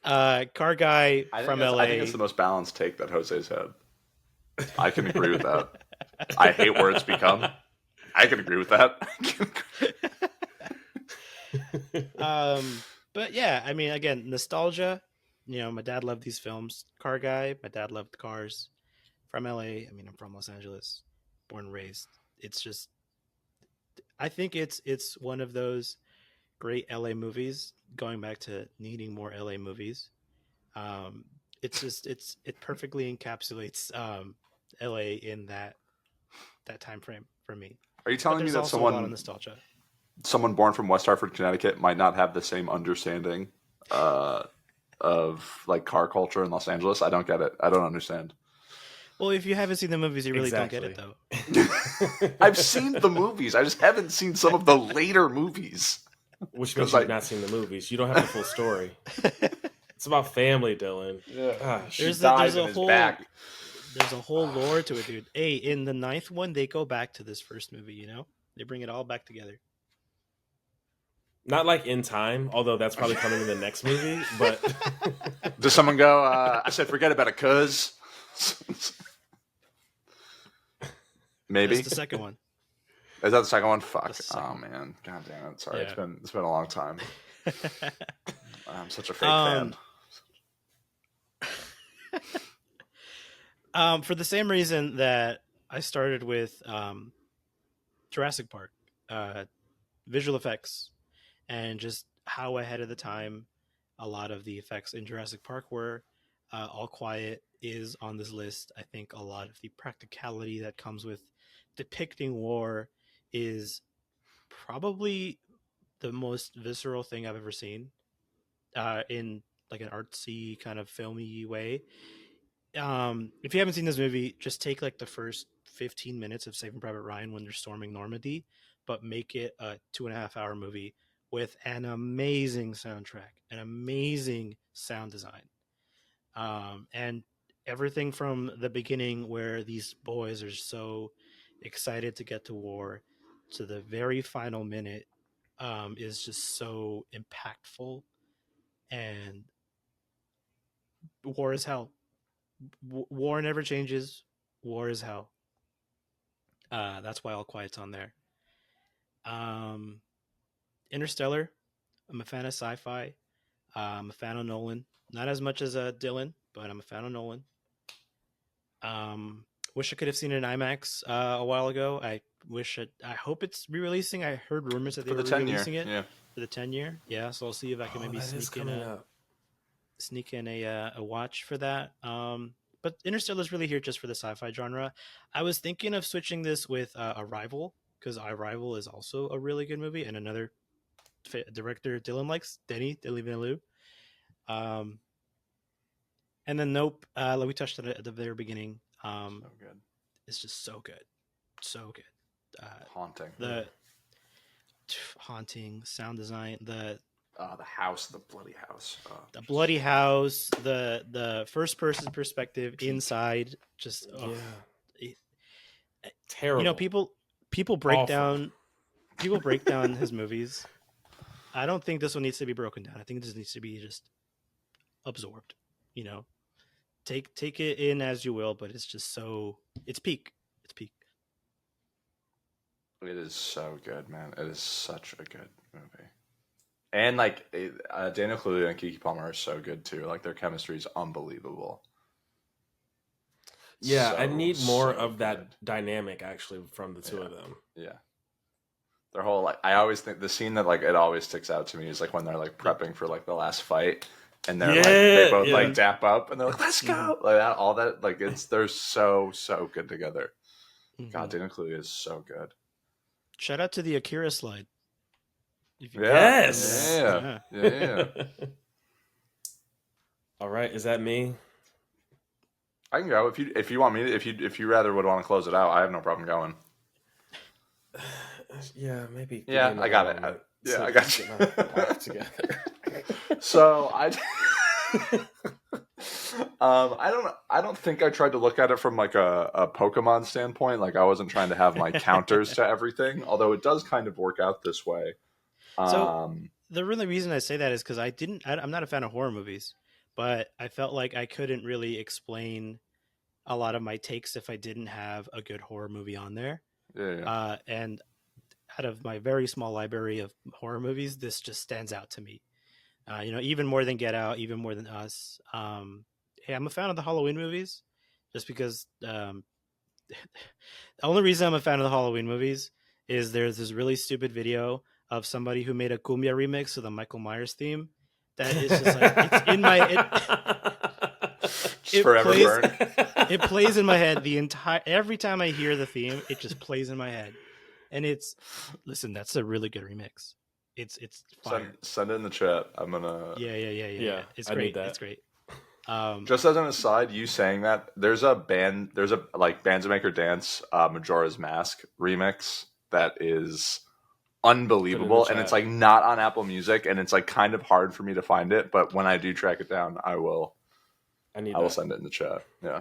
Speaker 3: Car guy from
Speaker 2: I think it's
Speaker 3: LA.
Speaker 2: the most balanced take that Jose's had. I can agree with that. I hate where it's become. I can agree with that.
Speaker 3: But yeah, I mean, again, nostalgia. You know, my dad loved these films. Car guy. My dad loved cars. From LA. I mean, I'm from Los Angeles, born and raised. It's just, I think it's one of those great LA movies. Going back to needing more LA movies. Um, it's just it perfectly encapsulates LA in that time frame for me.
Speaker 2: Are you
Speaker 3: But
Speaker 2: telling me
Speaker 3: there's
Speaker 2: that
Speaker 3: also a lot of nostalgia.
Speaker 2: someone born from West Hartford, Connecticut, might not have the same understanding of like car culture in Los Angeles? I don't get it. I don't understand.
Speaker 3: Well, if you haven't seen the movies, you really don't get it,
Speaker 1: Exactly.
Speaker 3: though.
Speaker 2: I've seen the movies. I just haven't seen some of the later movies.
Speaker 1: Which
Speaker 2: 'Cause
Speaker 1: means you've not seen the movies. You don't have the full story. It's about family, Dylan. Gosh.
Speaker 3: there's
Speaker 2: dies
Speaker 3: a
Speaker 2: in his
Speaker 3: whole
Speaker 2: back.
Speaker 3: there's a whole lore to it, dude. Hey, in the ninth one, they go back to this first movie. You know, they bring it all back together.
Speaker 1: Not like in time, although that's probably coming in the next movie. But
Speaker 2: Does someone go, I said forget about it, cuz? Maybe.
Speaker 3: That's the second one.
Speaker 2: Is that the second one? Fuck.
Speaker 3: That's the second
Speaker 2: Oh
Speaker 3: one.
Speaker 2: man. God damn it. Sorry.
Speaker 3: Yeah.
Speaker 2: It's been a long time. I'm such a fake fan.
Speaker 3: For the same reason that I started with Jurassic Park, visual effects, and just how ahead of the time a lot of the effects in Jurassic Park were. All Quiet is on this list. I think a lot of the practicality that comes with depicting war is probably the most visceral thing I've ever seen in like an artsy kind of filmy way. If you haven't seen this movie, just take like the first 15 minutes of Saving Private Ryan when they're storming Normandy, but make it a 2.5 hour movie with an amazing soundtrack, an amazing sound design, and everything from the beginning where these boys are so excited to get to war to the very final minute is just so impactful, and war is hell. War never changes. War is hell. That's why All Quiet's on there. Um, Interstellar. I'm a fan of sci-fi. I'm a fan of Nolan. Not as much as Dylan, but I'm a fan of Nolan. Wish I could have seen it in IMAX a while ago. I hope it's re-releasing. I heard rumors that they
Speaker 2: For
Speaker 3: were
Speaker 2: the 10 year.
Speaker 3: re-releasing it
Speaker 2: Yeah.
Speaker 3: for the 10 year. Yeah, so I'll see if I can maybe
Speaker 1: that is coming up.
Speaker 3: sneak in a watch for that. But Interstellar is really here just for the sci-fi genre. I was thinking of switching this with Arrival, because Arrival is also a really good movie and another director Dylan likes, Denis Villeneuve. And then Nope, like we touched on it at the very beginning.
Speaker 2: So good.
Speaker 3: It's just so good, so good.
Speaker 2: Haunting.
Speaker 3: The haunting sound design, the
Speaker 2: house, the bloody house.
Speaker 3: the bloody house, the first person perspective inside, just
Speaker 1: Yeah.
Speaker 3: it,
Speaker 1: Terrible.
Speaker 3: you know, people break
Speaker 1: Awful.
Speaker 3: down his movies. I don't think this one needs to be broken down. I think this needs to be just absorbed. You know, take it in as you will, but it's just so it's peak. its peak.
Speaker 2: It is so good, man. It is such a good movie. And like Daniel Kaluuya and Keke Palmer are so good too. Like their chemistry is unbelievable.
Speaker 1: Yeah, I
Speaker 2: So
Speaker 1: need more
Speaker 2: so
Speaker 1: of that
Speaker 2: good.
Speaker 1: dynamic actually from the two
Speaker 2: Yeah,
Speaker 1: of them.
Speaker 2: yeah. Their whole like I always think the scene that like it always sticks out to me is like when they're like
Speaker 3: Yep.
Speaker 2: prepping for like the last fight, and they're like they
Speaker 1: Yeah,
Speaker 2: both
Speaker 1: yeah.
Speaker 2: like
Speaker 3: Hmm.
Speaker 2: dap up and they're like let's
Speaker 3: Hmm.
Speaker 2: go like that all that like it's they're so good together.
Speaker 3: Hmm.
Speaker 2: God, Daniel Kaluuya is so good.
Speaker 3: Shout out to the Akira slide. If you
Speaker 2: Yeah,
Speaker 3: remember that,
Speaker 1: Yes.
Speaker 2: yeah,
Speaker 3: yeah.
Speaker 2: yeah, yeah.
Speaker 1: All right, is that me?
Speaker 2: I can go if you want me to, if you rather would want to close it out. I have no problem going.
Speaker 1: Yeah, maybe give me
Speaker 2: Yeah, I
Speaker 1: another
Speaker 2: got it.
Speaker 1: moment
Speaker 2: Yeah,
Speaker 1: to
Speaker 2: I got
Speaker 1: get my
Speaker 2: you.
Speaker 1: life together.
Speaker 2: So I don't think I tried to look at it from like a Pokemon standpoint. Like I wasn't trying to have my counters to everything, although it does kind of work out this way.
Speaker 3: So
Speaker 2: Um,
Speaker 3: the really reason I say that is because I'm not a fan of horror movies, but I felt like I couldn't really explain a lot of my takes if I didn't have a good horror movie on there.
Speaker 2: yeah, yeah.
Speaker 3: And out of my very small library of horror movies, this just stands out to me. Even more than Get Out, even more than Us. Hey, I'm a fan of the Halloween movies, just because the only reason I'm a fan of the Halloween movies is there's this really stupid video of somebody who made a cumbia remix of the Michael Myers theme. That is just like it's in my
Speaker 2: Just
Speaker 3: it
Speaker 2: forever
Speaker 3: plays
Speaker 2: burn.
Speaker 3: it plays in my head the entire every time I hear the theme, it just plays in my head. And it's listen, that's a really good remix. It's fire.
Speaker 2: Send it in the chat. I'm gonna.
Speaker 3: Yeah.
Speaker 1: Yeah,
Speaker 3: It's
Speaker 1: I need
Speaker 3: great.
Speaker 1: that.
Speaker 3: It's great.
Speaker 2: Just as an aside, you saying that there's a like Bands That Make Her Dance Majora's Mask remix that is
Speaker 1: Put it in the
Speaker 2: unbelievable, and it's
Speaker 1: chat.
Speaker 2: like not on Apple Music, and it's like kind of hard for me to find it. But when I do track it down,
Speaker 1: I need
Speaker 2: I will
Speaker 1: that.
Speaker 2: send it in the chat. Yeah.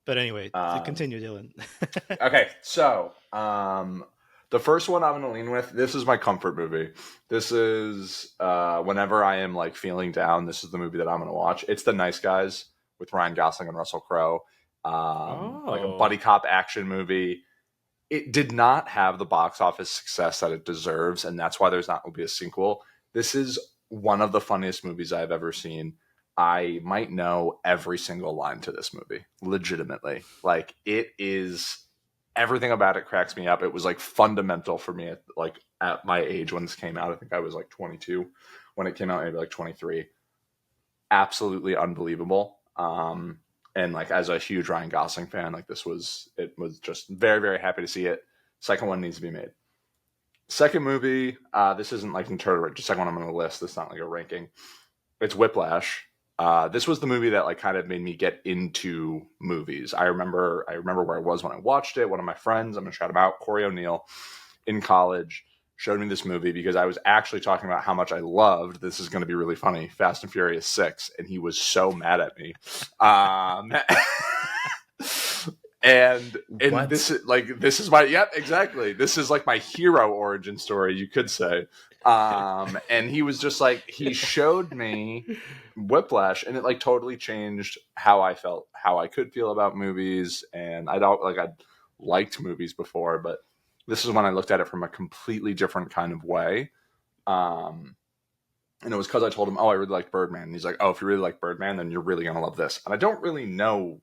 Speaker 3: but anyway, to
Speaker 2: Um,
Speaker 3: continue, Dylan.
Speaker 2: okay, so the first one I'm going to lean with. This is my comfort movie. This is whenever I am like feeling down. This is the movie that I'm going to watch. It's The Nice Guys with Ryan Gosling and Russell Crowe. Like a
Speaker 1: Oh,
Speaker 2: buddy cop action movie. It did not have the box office success that it deserves, and that's why there's not going to be a sequel. This is one of the funniest movies I've ever seen. I might know every single line to this movie, legitimately. Like it is everything about it cracks me up. It was like fundamental for me at my age when this came out. I think I was like 22 when it came out, maybe like 23. Absolutely unbelievable. And like as a huge Ryan Gosling fan, like it was just very very happy to see it. Second one needs to be made. Second movie, this isn't like in terms of just second one I'm on the list. It's not like a ranking. It's Whiplash. This was the movie that like kind of made me get into movies. I remember where I was when I watched it. One of my friends, I'm gonna shout him out, Corey O'Neill, in college, showed me this movie because I was actually talking about how much I loved. This is going to be really funny. Fast and Furious 6, and he was so mad at me. And
Speaker 1: what?
Speaker 2: this is my yep exactly. This is like my hero origin story, you could say. And he was just like he showed me Whiplash, and it like totally changed how I felt, how I could feel about movies. And I'd liked movies before, but this is when I looked at it from a completely different kind of way. Um, and it was because I told him, "Oh, I really like Birdman." And he's like, "Oh, if you really like Birdman, then you're really gonna love this." And I don't really know.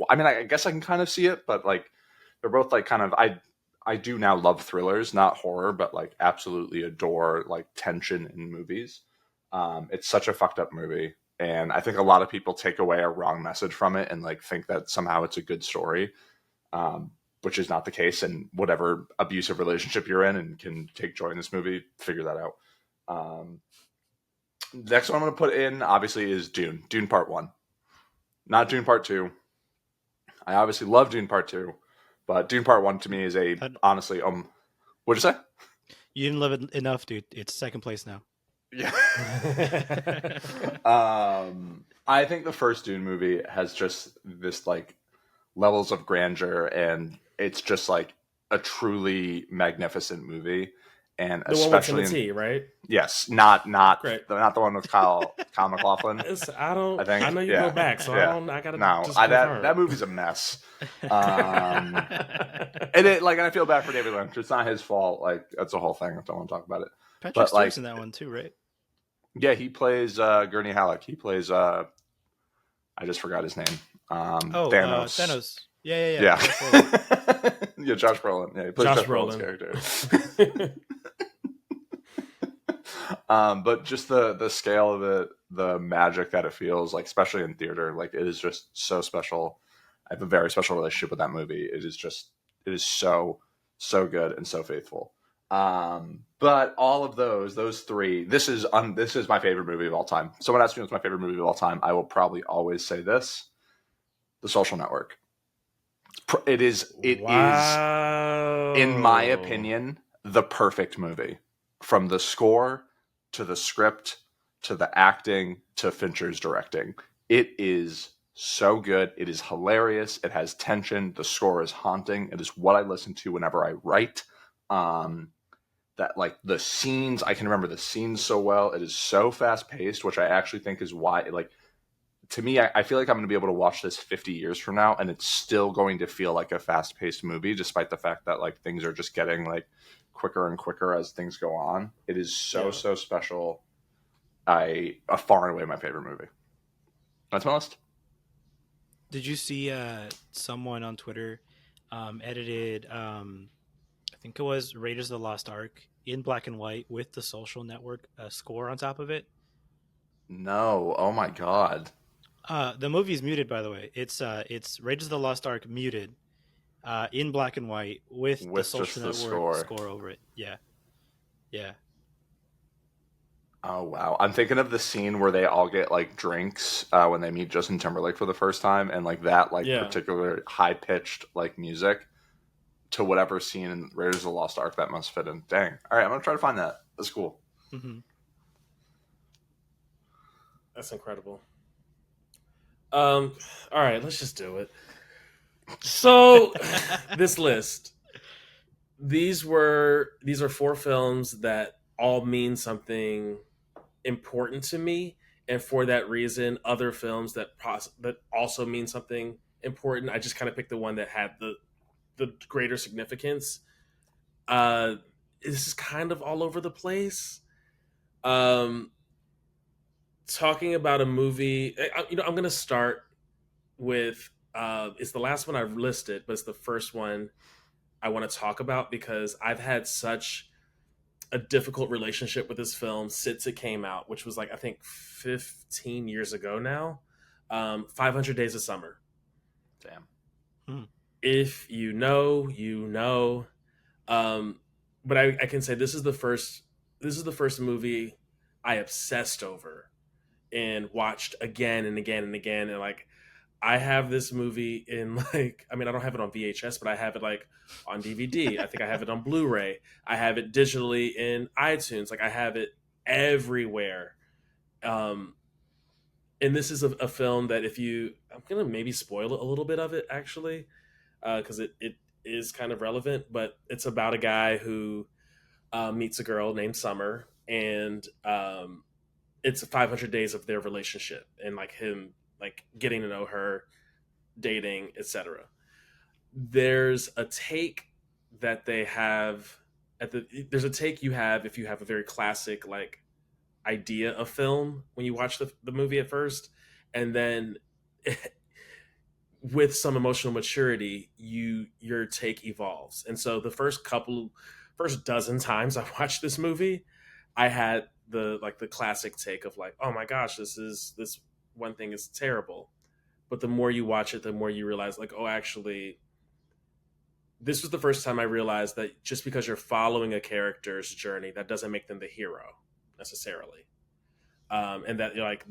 Speaker 2: I mean, I guess I can kind of see it, but like they're both like kind of I do now love thrillers, not horror, but like absolutely adore like tension in movies. It's such a fucked up movie, and I think a lot of people take away a wrong message from it and like think that somehow it's a good story, um, which is not the case. And whatever abusive relationship you're in and can take joy in this movie, figure that out. Um, Next one I'm going to put in obviously is Dune. Dune Part One, not Dune Part Two. I obviously love Dune Part Two, but Dune Part One to me is a
Speaker 3: But
Speaker 2: honestly what'd you say?
Speaker 3: you didn't love it enough, dude. It's second place now.
Speaker 2: Yeah. I think the first Dune movie has just this like levels of grandeur, and it's just like a truly magnificent movie. and
Speaker 1: The one with
Speaker 2: especially in
Speaker 1: Timothy, right?
Speaker 2: yes, not
Speaker 1: Great.
Speaker 2: not the one with Kyle MacLachlan.
Speaker 1: I don't.
Speaker 2: I think
Speaker 1: I know you go
Speaker 2: yeah,
Speaker 1: back, so I
Speaker 2: yeah.
Speaker 1: don't. I gotta
Speaker 2: No,
Speaker 1: just
Speaker 2: that
Speaker 1: confirm.
Speaker 2: movie's a mess. Um, and it like, and I feel bad for David Lynch. It's not his fault. Like that's the whole thing. I don't want to talk about it.
Speaker 3: Patrick
Speaker 2: But
Speaker 3: Stewart's
Speaker 2: like,
Speaker 3: in that one too, right?
Speaker 2: yeah, he plays Gurney Halleck. He plays I just forgot his name.
Speaker 3: Oh,
Speaker 2: Thanos.
Speaker 3: Thanos. Yeah, yeah, yeah.
Speaker 2: Yeah.
Speaker 3: Josh Brolin.
Speaker 2: Yeah, Josh Brolin. Yeah, he plays
Speaker 1: Josh
Speaker 2: Josh Brolin's
Speaker 1: Brolin.
Speaker 2: character. But just the scale of it, the magic that it feels like, especially in theater, like it is just so special. I have a very special relationship with that movie. It is so good and so faithful. But all of those three, this is my favorite movie of all time. Someone asked me what's my favorite movie of all time. I will probably always say this: The Social Network. It is, in my
Speaker 1: Wow.
Speaker 2: opinion, the perfect movie. From the score to the script to the acting to Fincher's directing. It is so good. It is hilarious. It has tension. The score is haunting. It is what I listen to whenever I write. Um, that like the scenes, I can remember the scenes so well. It is so fast paced, which I actually think is why like to me, I feel like I'm going to be able to watch this 50 years from now, and it's still going to feel like a fast paced movie, despite the fact that like things are just getting like quicker and quicker as things go on. It is
Speaker 1: Yeah.
Speaker 2: so special. A far and away my favorite movie. That's my list.
Speaker 3: Did you see someone on Twitter edited? I think it was Raiders of the Lost Ark in black and white with the Social Network score on top of it.
Speaker 2: No, oh my god,
Speaker 3: The movie's muted, by the way. It's Raiders of the Lost Ark muted in black and white with the
Speaker 2: with just
Speaker 3: Social
Speaker 2: the
Speaker 3: Network
Speaker 2: score.
Speaker 3: score over it. Yeah, yeah.
Speaker 2: Oh wow, I'm thinking of the scene where they all get like drinks when they meet Justin Timberlake for the first time, and like that like
Speaker 1: Yeah.
Speaker 2: particular high pitched like music to whatever scene in Raiders of the Lost Ark that must fit in. Dang. All right, I'm gonna try to find that. That's cool.
Speaker 3: Mm-hmm.
Speaker 1: That's incredible. All right, let's just do it. So, this list. These are four films that all mean something important to me, and for that reason, other films that also mean something important. I just kind of picked the one that had the greater significance. Uh, this is kind of all over the place. Um, Talking about a movie, I'm going to start with. It's the last one I've listed, but it's the first one I want to talk about because I've had such a difficult relationship with this film since it came out, which was like I think 15 years ago now. 500 Days of Summer.
Speaker 2: Damn.
Speaker 3: Hmm.
Speaker 1: If you know, you know. Um, but I can say this is the first. This is the first movie I obsessed over and watched again and again and again. And like, I have this movie in like, I mean, I don't have it on VHS, but I have it like on DVD. I think I have it on Blu-ray. I have it digitally in iTunes. Like, I have it everywhere. Um, and this is a film that if you, I'm gonna maybe spoil a little bit of it actually, because it is kind of relevant. But it's about a guy who meets a girl named Summer, and it's 500 days of their relationship and like him like getting to know her, dating, etc. There's a take that they have there's a take you have if you have a very classic like idea of film when you watch the movie at first, and then with some emotional maturity your take evolves. And so the first dozen times I watched this movie, I had the classic take of like, oh my gosh, this one thing is terrible. But the more you watch it, the more you realize like, oh, actually, this was the first time I realized that just because you're following a character's journey, that doesn't make them the hero necessarily. And that like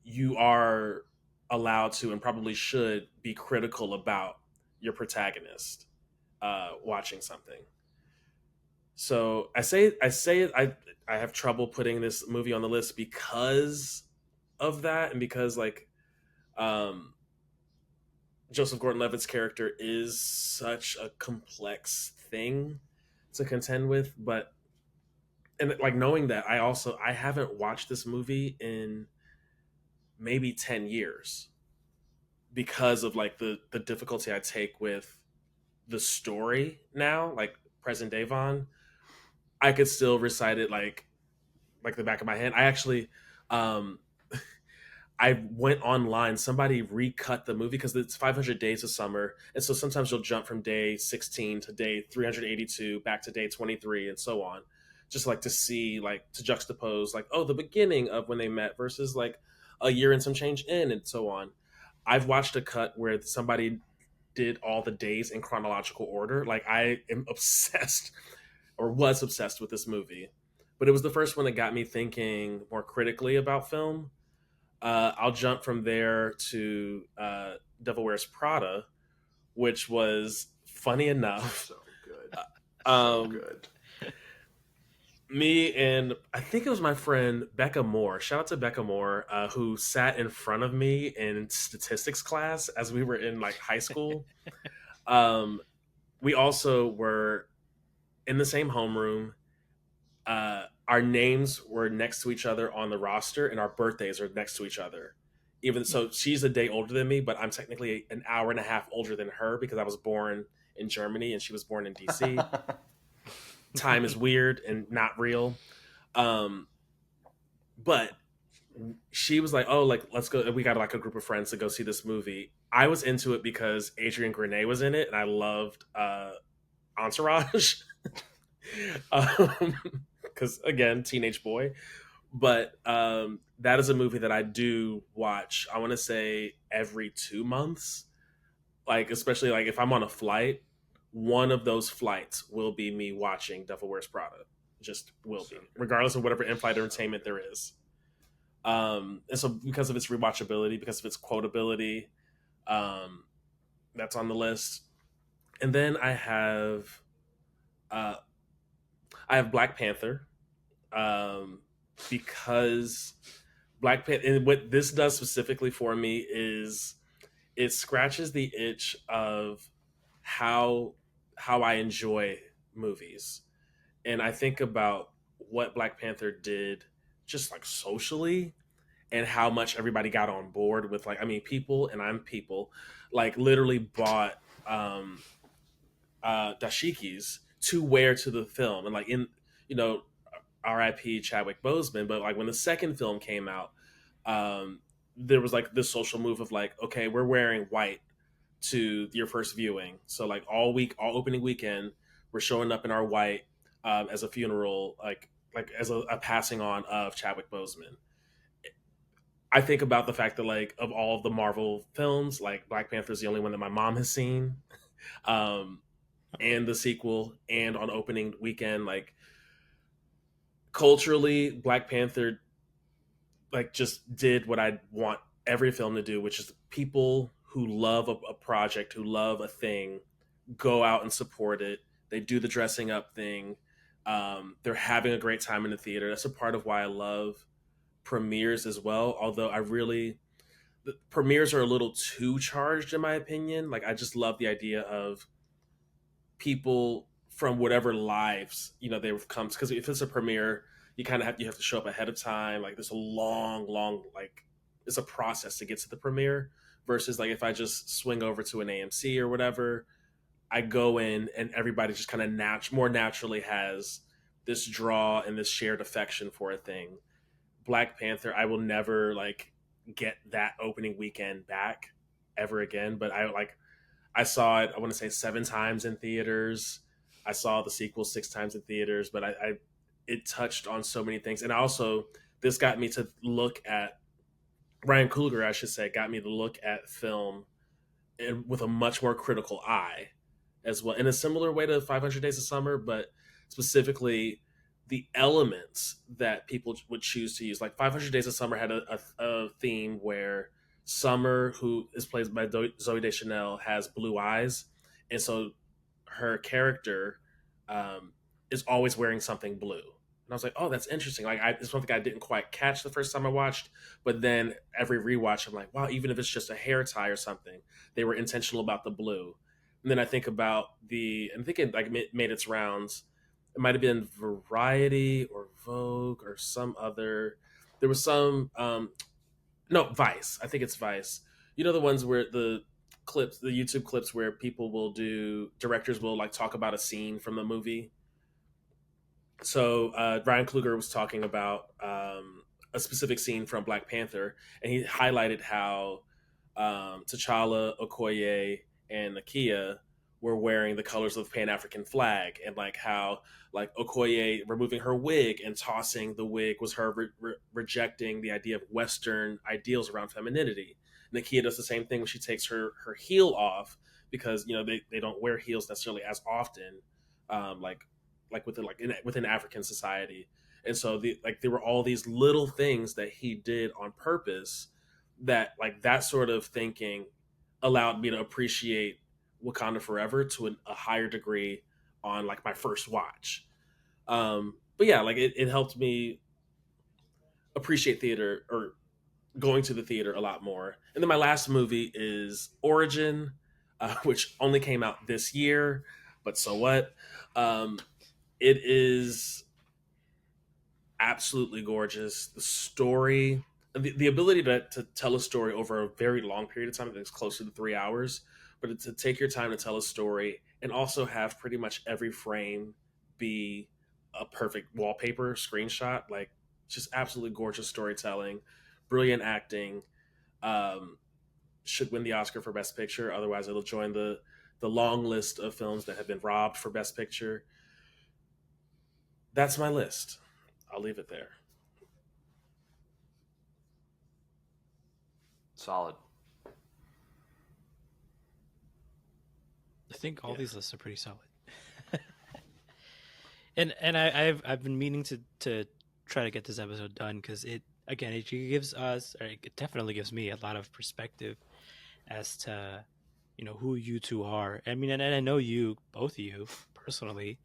Speaker 1: you are allowed to and probably should be critical about your protagonist watching something. So I have trouble putting this movie on the list because of that, and because like um, Joseph Gordon-Levitt's character is such a complex thing to contend with. But and like knowing that, I haven't watched this movie in maybe 10 years because of like the difficulty I take with the story now, like present day Vaughn. I could still recite it like the back of my hand. I actually um I went online. Somebody recut the movie because it's 500 days of summer, and so sometimes you'll jump from day 16 to day 382, back to day 23, and so on. Just like to see, like to juxtapose, like the beginning of when they met versus like a year and some change in, and so on. I've watched a cut where somebody did all the days in chronological order. Like I am obsessed, or was obsessed with this movie, but it was the first one that got me thinking more critically about film. I'll jump from there to Devil Wears Prada, which was funny enough.
Speaker 2: So good. So
Speaker 1: Um,
Speaker 2: good.
Speaker 1: Me and I think it was my friend Becca Moore. Shout out to Becca Moore, who sat in front of me in statistics class as we were in like high school. Um, we also were in the same homeroom. Our names were next to each other on the roster, and our birthdays are next to each other. Even so, she's a day older than me, but I'm technically an hour and a half older than her because I was born in Germany and she was born in DC. Time is weird and not real. Um, but she was like, "Oh, like let's go." We got like a group of friends to go see this movie. I was into it because Adrian Grenier was in it, and I loved Entourage. Because again, teenage boy. But that is a movie that I do watch. I want to say every 2 months, like especially like if I'm on a flight, one of those flights will be me watching Devil Wears Prada. Just will be, regardless of whatever in-flight entertainment there is. And so because of its rewatchability, because of its quotability, um, that's on the list. And then uh, I have Black Panther, um, because Black Panther, and what this does specifically for me is it scratches the itch of how I enjoy movies, and I think about what Black Panther did just like socially and how much everybody got on board with, like, I mean, people, and I'm people, like literally bought dashikis to wear to the film, and like in, you know, R.I.P. Chadwick Boseman, but like when the second film came out, um, there was like this social move of like, okay, we're wearing white to your first viewing, so like all week, all opening weekend, we're showing up in our white, as a funeral, like as a passing on of Chadwick Boseman. I think about the fact that like of all of the Marvel films, like Black Panther is the only one that my mom has seen, um, and the sequel, and on opening weekend, like culturally, Black Panther like just did what I want every film to do, which is people who love a project, who love a thing, go out and support it. They do the dressing up thing. They're having a great time in the theater. That's a part of why I love premieres as well. Although the premieres are a little too charged in my opinion. Like I just love the idea of people from whatever lives they've come, because if it's a premiere, you have to show up ahead of time. Like there's a long, like it's a process to get to the premiere, versus like if I just swing over to an AMC or whatever, I go in and everybody just kind of more naturally has this draw and this shared affection for a thing. Black Panther, I will never like get that opening weekend back ever again, but I saw it, I want to say 7 times in theaters. I saw the sequel 6 times in theaters, but it touched on so many things. And also, this got me to look at Ryan Coogler, I should say, got me to look at film with a much more critical eye as well, in a similar way to 500 Days of Summer, but specifically the elements that people would choose to use. Like 500 Days of Summer had a theme where Summer, who is played by Zoe Deschanel, has blue eyes, and so her character, um, is always wearing something blue. And I was like, oh, that's interesting. Like, it's something I didn't quite catch the first time I watched, but then every rewatch, I'm like, wow, even if it's just a hair tie or something, they were intentional about the blue. And then I think about and I think it like made its rounds. It might have been Variety or Vogue or some other. There was some no, Vice. I think it's Vice. You know the ones where the YouTube clips where people will do directors will like talk about a scene from the movie. So Ryan Kluger was talking about a specific scene from Black Panther, and he highlighted how T'Challa, Okoye, and Nakia were wearing the colors of the Pan African flag, and like how like Okoye removing her wig and tossing the wig was her rejecting the idea of Western ideals around femininity. Nakia does the same thing when she takes her heel off because they don't wear heels necessarily as often, like within African society. And so there were all these little things that he did on purpose that like that sort of thinking allowed me to appreciate Wakanda Forever to a higher degree on like my first watch. But yeah, like it helped me appreciate theater or going to the theater a lot more. And then my last movie is Origin, which only came out this year, but so what? It is absolutely gorgeous. The story, the ability to tell a story over a very long period of time, I think it's closer to 3 hours, but to take your time to tell a story and also have pretty much every frame be a perfect wallpaper screenshot, like just absolutely gorgeous storytelling, brilliant acting. Um, should win the Oscar for Best Picture. Otherwise, it'll join the long list of films that have been robbed for Best Picture. That's my list. I'll leave it there.
Speaker 2: Solid.
Speaker 3: I think all
Speaker 1: Yeah.
Speaker 3: these lists are pretty solid. and I've been meaning to try to get this episode done because it gives us, or it definitely gives me a lot of perspective as to who you two are. I mean, and I know you, both of you, personally,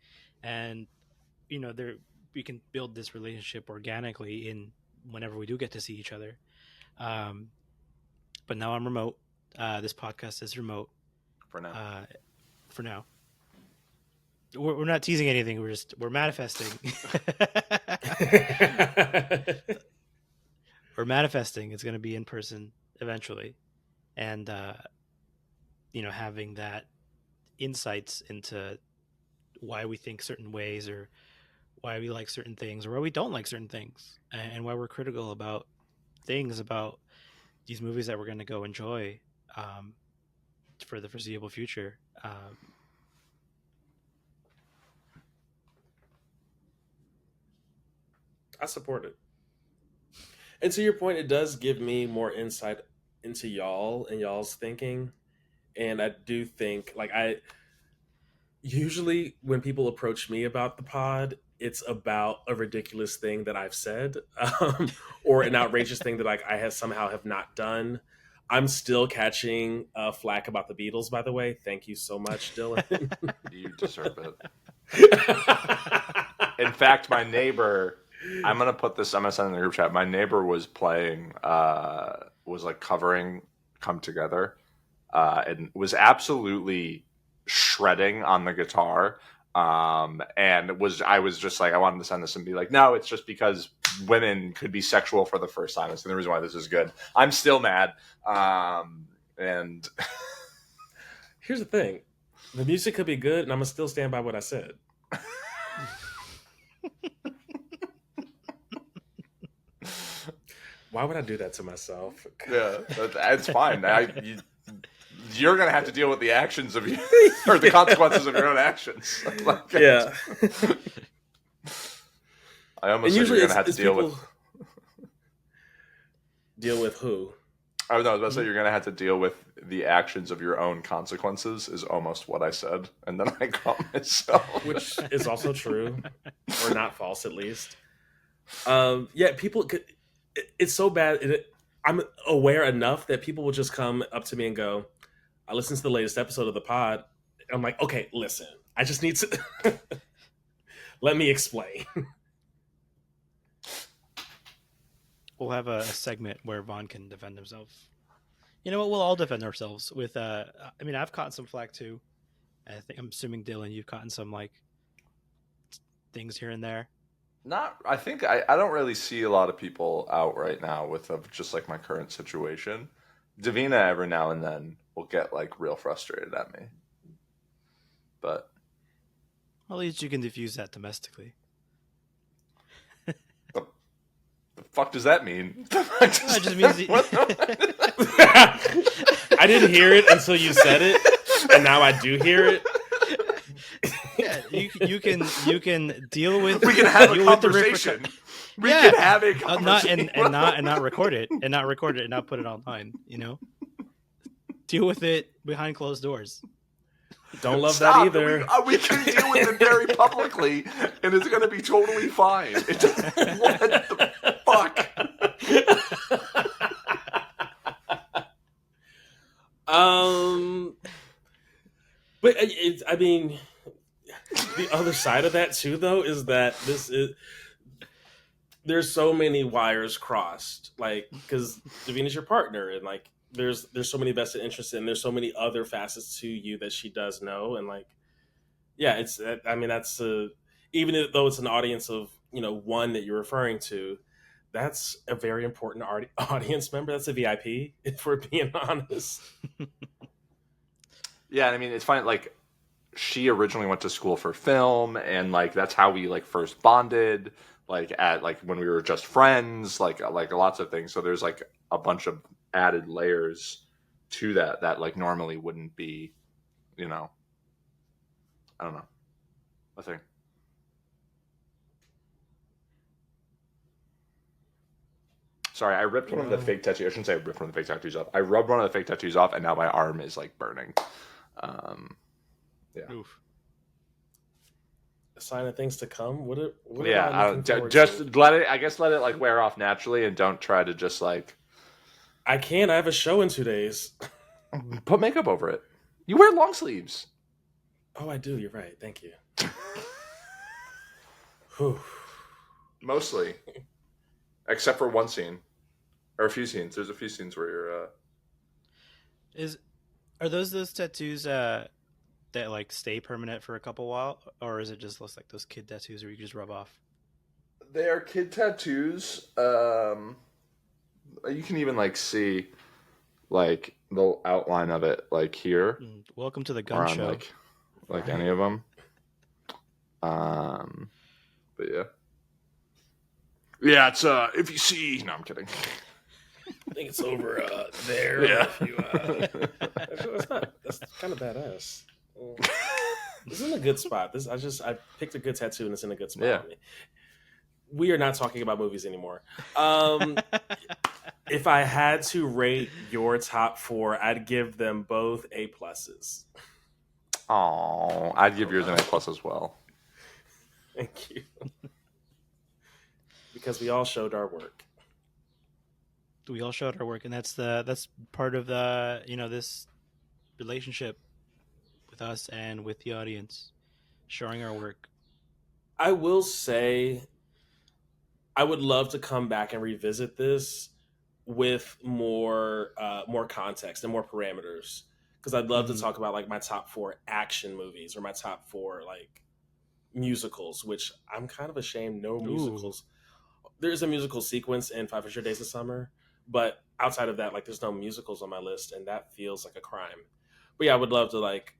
Speaker 3: and there we can build this relationship organically in whenever we do get to see each other. Um, but now I'm remote. This podcast is remote
Speaker 2: For now.
Speaker 3: For now. We're not teasing anything. We're manifesting. We're manifesting. It's going to be in person eventually, and having that insights into why we think certain ways, or why we like certain things, or why we don't like certain things, and why we're critical about things about these movies that we're going to go enjoy for the foreseeable future.
Speaker 1: I support it. And to your point, it does give me more insight into y'all and y'all's thinking. And I do think, like, I usually when people approach me about the pod, it's about a ridiculous thing that I've said, or an outrageous thing that like I have somehow have not done. I'm still catching flack about the Beatles, by the way. Thank you so much, Dylan.
Speaker 2: You deserve it. In fact, my neighbor, I'm gonna send in the group chat. My neighbor was playing, was like covering "Come Together," and was absolutely shredding on the guitar. And I was just like, I wanted to send this and be like, no, it's just because women could be sexual for the first time. That's the reason why this is good. I'm still mad. And
Speaker 1: Here's the thing: the music could be good, and I'm gonna still stand by what I said. Why would I do that to myself?
Speaker 2: yeah, it's fine. You're gonna have to deal with the actions of you, or the consequences of your own actions. Like,
Speaker 1: Yeah.
Speaker 2: I almost said you're gonna have to deal with.
Speaker 1: Deal with who?
Speaker 2: I was about to say you're gonna have to deal with the actions of your own consequences. Is almost what I said, and then I caught myself,
Speaker 1: which is also true, or not false at least. Yeah, people could. It's so bad. I'm aware enough that people will just come up to me and go, I listened to the latest episode of the pod. I'm like, okay, listen, I just need to let me explain.
Speaker 3: We'll have a segment where Vaughn can defend himself. You know what? We'll all defend ourselves with. I mean, I've caught some flack too. I'm assuming Dylan, you've caught some like things here and there?
Speaker 2: Not, I think I don't really see a lot of people out right now with just like my current situation. Davina every now and then will get like real frustrated at me, but
Speaker 3: Well, at least you can diffuse that domestically.
Speaker 2: the, the fuck does that mean?
Speaker 3: No, it just means
Speaker 1: I didn't hear it until you said it, and now I do hear it.
Speaker 3: yeah, you can deal with.
Speaker 2: We can have a
Speaker 3: deal with the
Speaker 2: conversation. We
Speaker 3: Yeah.
Speaker 2: can have a conversation.
Speaker 3: not record it and not put it online. Deal with it behind closed doors.
Speaker 1: Don't love
Speaker 2: Stop.
Speaker 1: that either.
Speaker 2: We can deal with it very publicly, and it's going to be totally fine. What the fuck?
Speaker 1: But I mean, the other side of that too, though, is that there's so many wires crossed, like because Davina's your partner, and like there's so many vested interests, and there's so many other facets to you that she does know, and like yeah, it's I mean that's even though it's an audience of one that you're referring to, that's a very important audience member. That's a VIP, if we're being honest.
Speaker 2: Yeah, I mean it's fine. Like she originally went to school for film, and like that's how we like first bonded. Like at like when we were just friends, like lots of things. So there's like a bunch of added layers to that like normally wouldn't be, I don't know, a thing. Sorry, I ripped one of the fake tattoos. I shouldn't say I ripped one of the fake tattoos off. I rubbed one of the fake tattoos off, and now my arm is like burning. Yeah.
Speaker 3: Oof.
Speaker 1: A sign of things to come. What
Speaker 2: Yeah,
Speaker 1: am I looking forward
Speaker 2: just
Speaker 1: to?
Speaker 2: let it. I guess let it like wear off naturally, and don't try to just like
Speaker 1: I can't. I have a show in 2 days.
Speaker 2: put makeup over it. You wear long sleeves.
Speaker 1: Oh, I do. You're right. Thank you. Whew.
Speaker 2: Mostly, except for one scene or a few scenes. There's a few scenes where you're.
Speaker 3: Are those tattoos that like stay permanent for a couple while, or is it just like those kid tattoos where you can just rub off?
Speaker 2: They are kid tattoos. You can even like see like the outline of it like here.
Speaker 3: Welcome to the gun show.
Speaker 2: Like any of them. But yeah. Yeah, it's if you see. No, I'm kidding.
Speaker 1: I think it's over there.
Speaker 2: Yeah.
Speaker 1: That's kind of badass. This is in a good spot. I picked a good tattoo and it's in a good spot.
Speaker 2: Yeah.
Speaker 1: For me. We are not talking about movies anymore. If I had to rate your top 4, I'd give them both A pluses.
Speaker 2: Oh, I'd give yours an A+ as well.
Speaker 1: Thank you. Because we all showed our work.
Speaker 3: We all showed our work, and that's part of the this relationship with us and with the audience, showing our work.
Speaker 1: I will say, I would love to come back and revisit this with more context and more parameters, because I'd love to talk about like my top 4 action movies or my top 4 like musicals, which I'm kind of ashamed musicals. There's a musical sequence in 500 Days of Summer, but outside of that, like there's no musicals on my list, and that feels like a crime. But yeah, I would love to like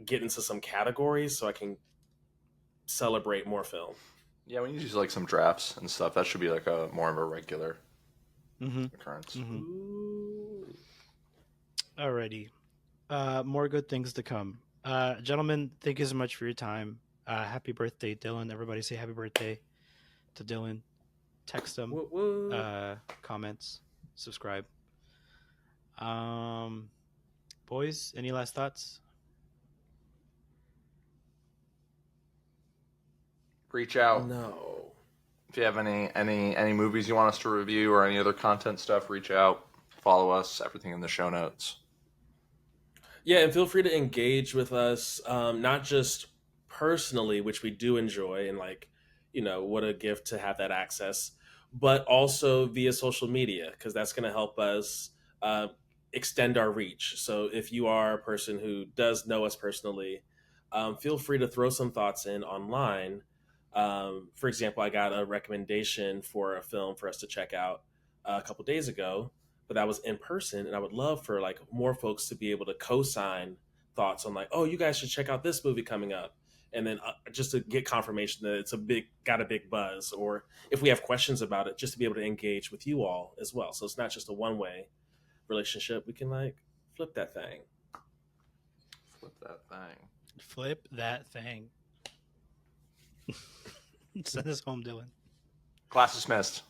Speaker 1: get into some categories so I can celebrate more film.
Speaker 2: Yeah, we need to use like some drafts and stuff. That should be like a more of a regular occurrence.
Speaker 3: Alrighty. More good things to come. Gentlemen, thank you so much for your time. Happy birthday, Dylan. Everybody say happy birthday to Dylan. Text him. Comments. Subscribe. Boys, any last thoughts?
Speaker 2: Reach out.
Speaker 1: No.
Speaker 2: If you have any movies you want us to review or any other content stuff, reach out. Follow us. Everything in the show notes.
Speaker 1: Yeah, and feel free to engage with us, not just personally, which we do enjoy, and like, what a gift to have that access, but also via social media, because that's going to help us extend our reach. So if you are a person who does know us personally, feel free to throw some thoughts in online, For example, I got a recommendation for a film for us to check out a couple days ago, but that was in person, and I would love for like more folks to be able to co-sign thoughts on like, oh, you guys should check out this movie coming up, and then just to get confirmation that it's got a big buzz, or if we have questions about it, just to be able to engage with you all as well. So it's not just a one-way relationship. We can like flip that thing.
Speaker 2: Flip that thing.
Speaker 3: Flip that thing. Send us home, Dylan.
Speaker 2: Class dismissed.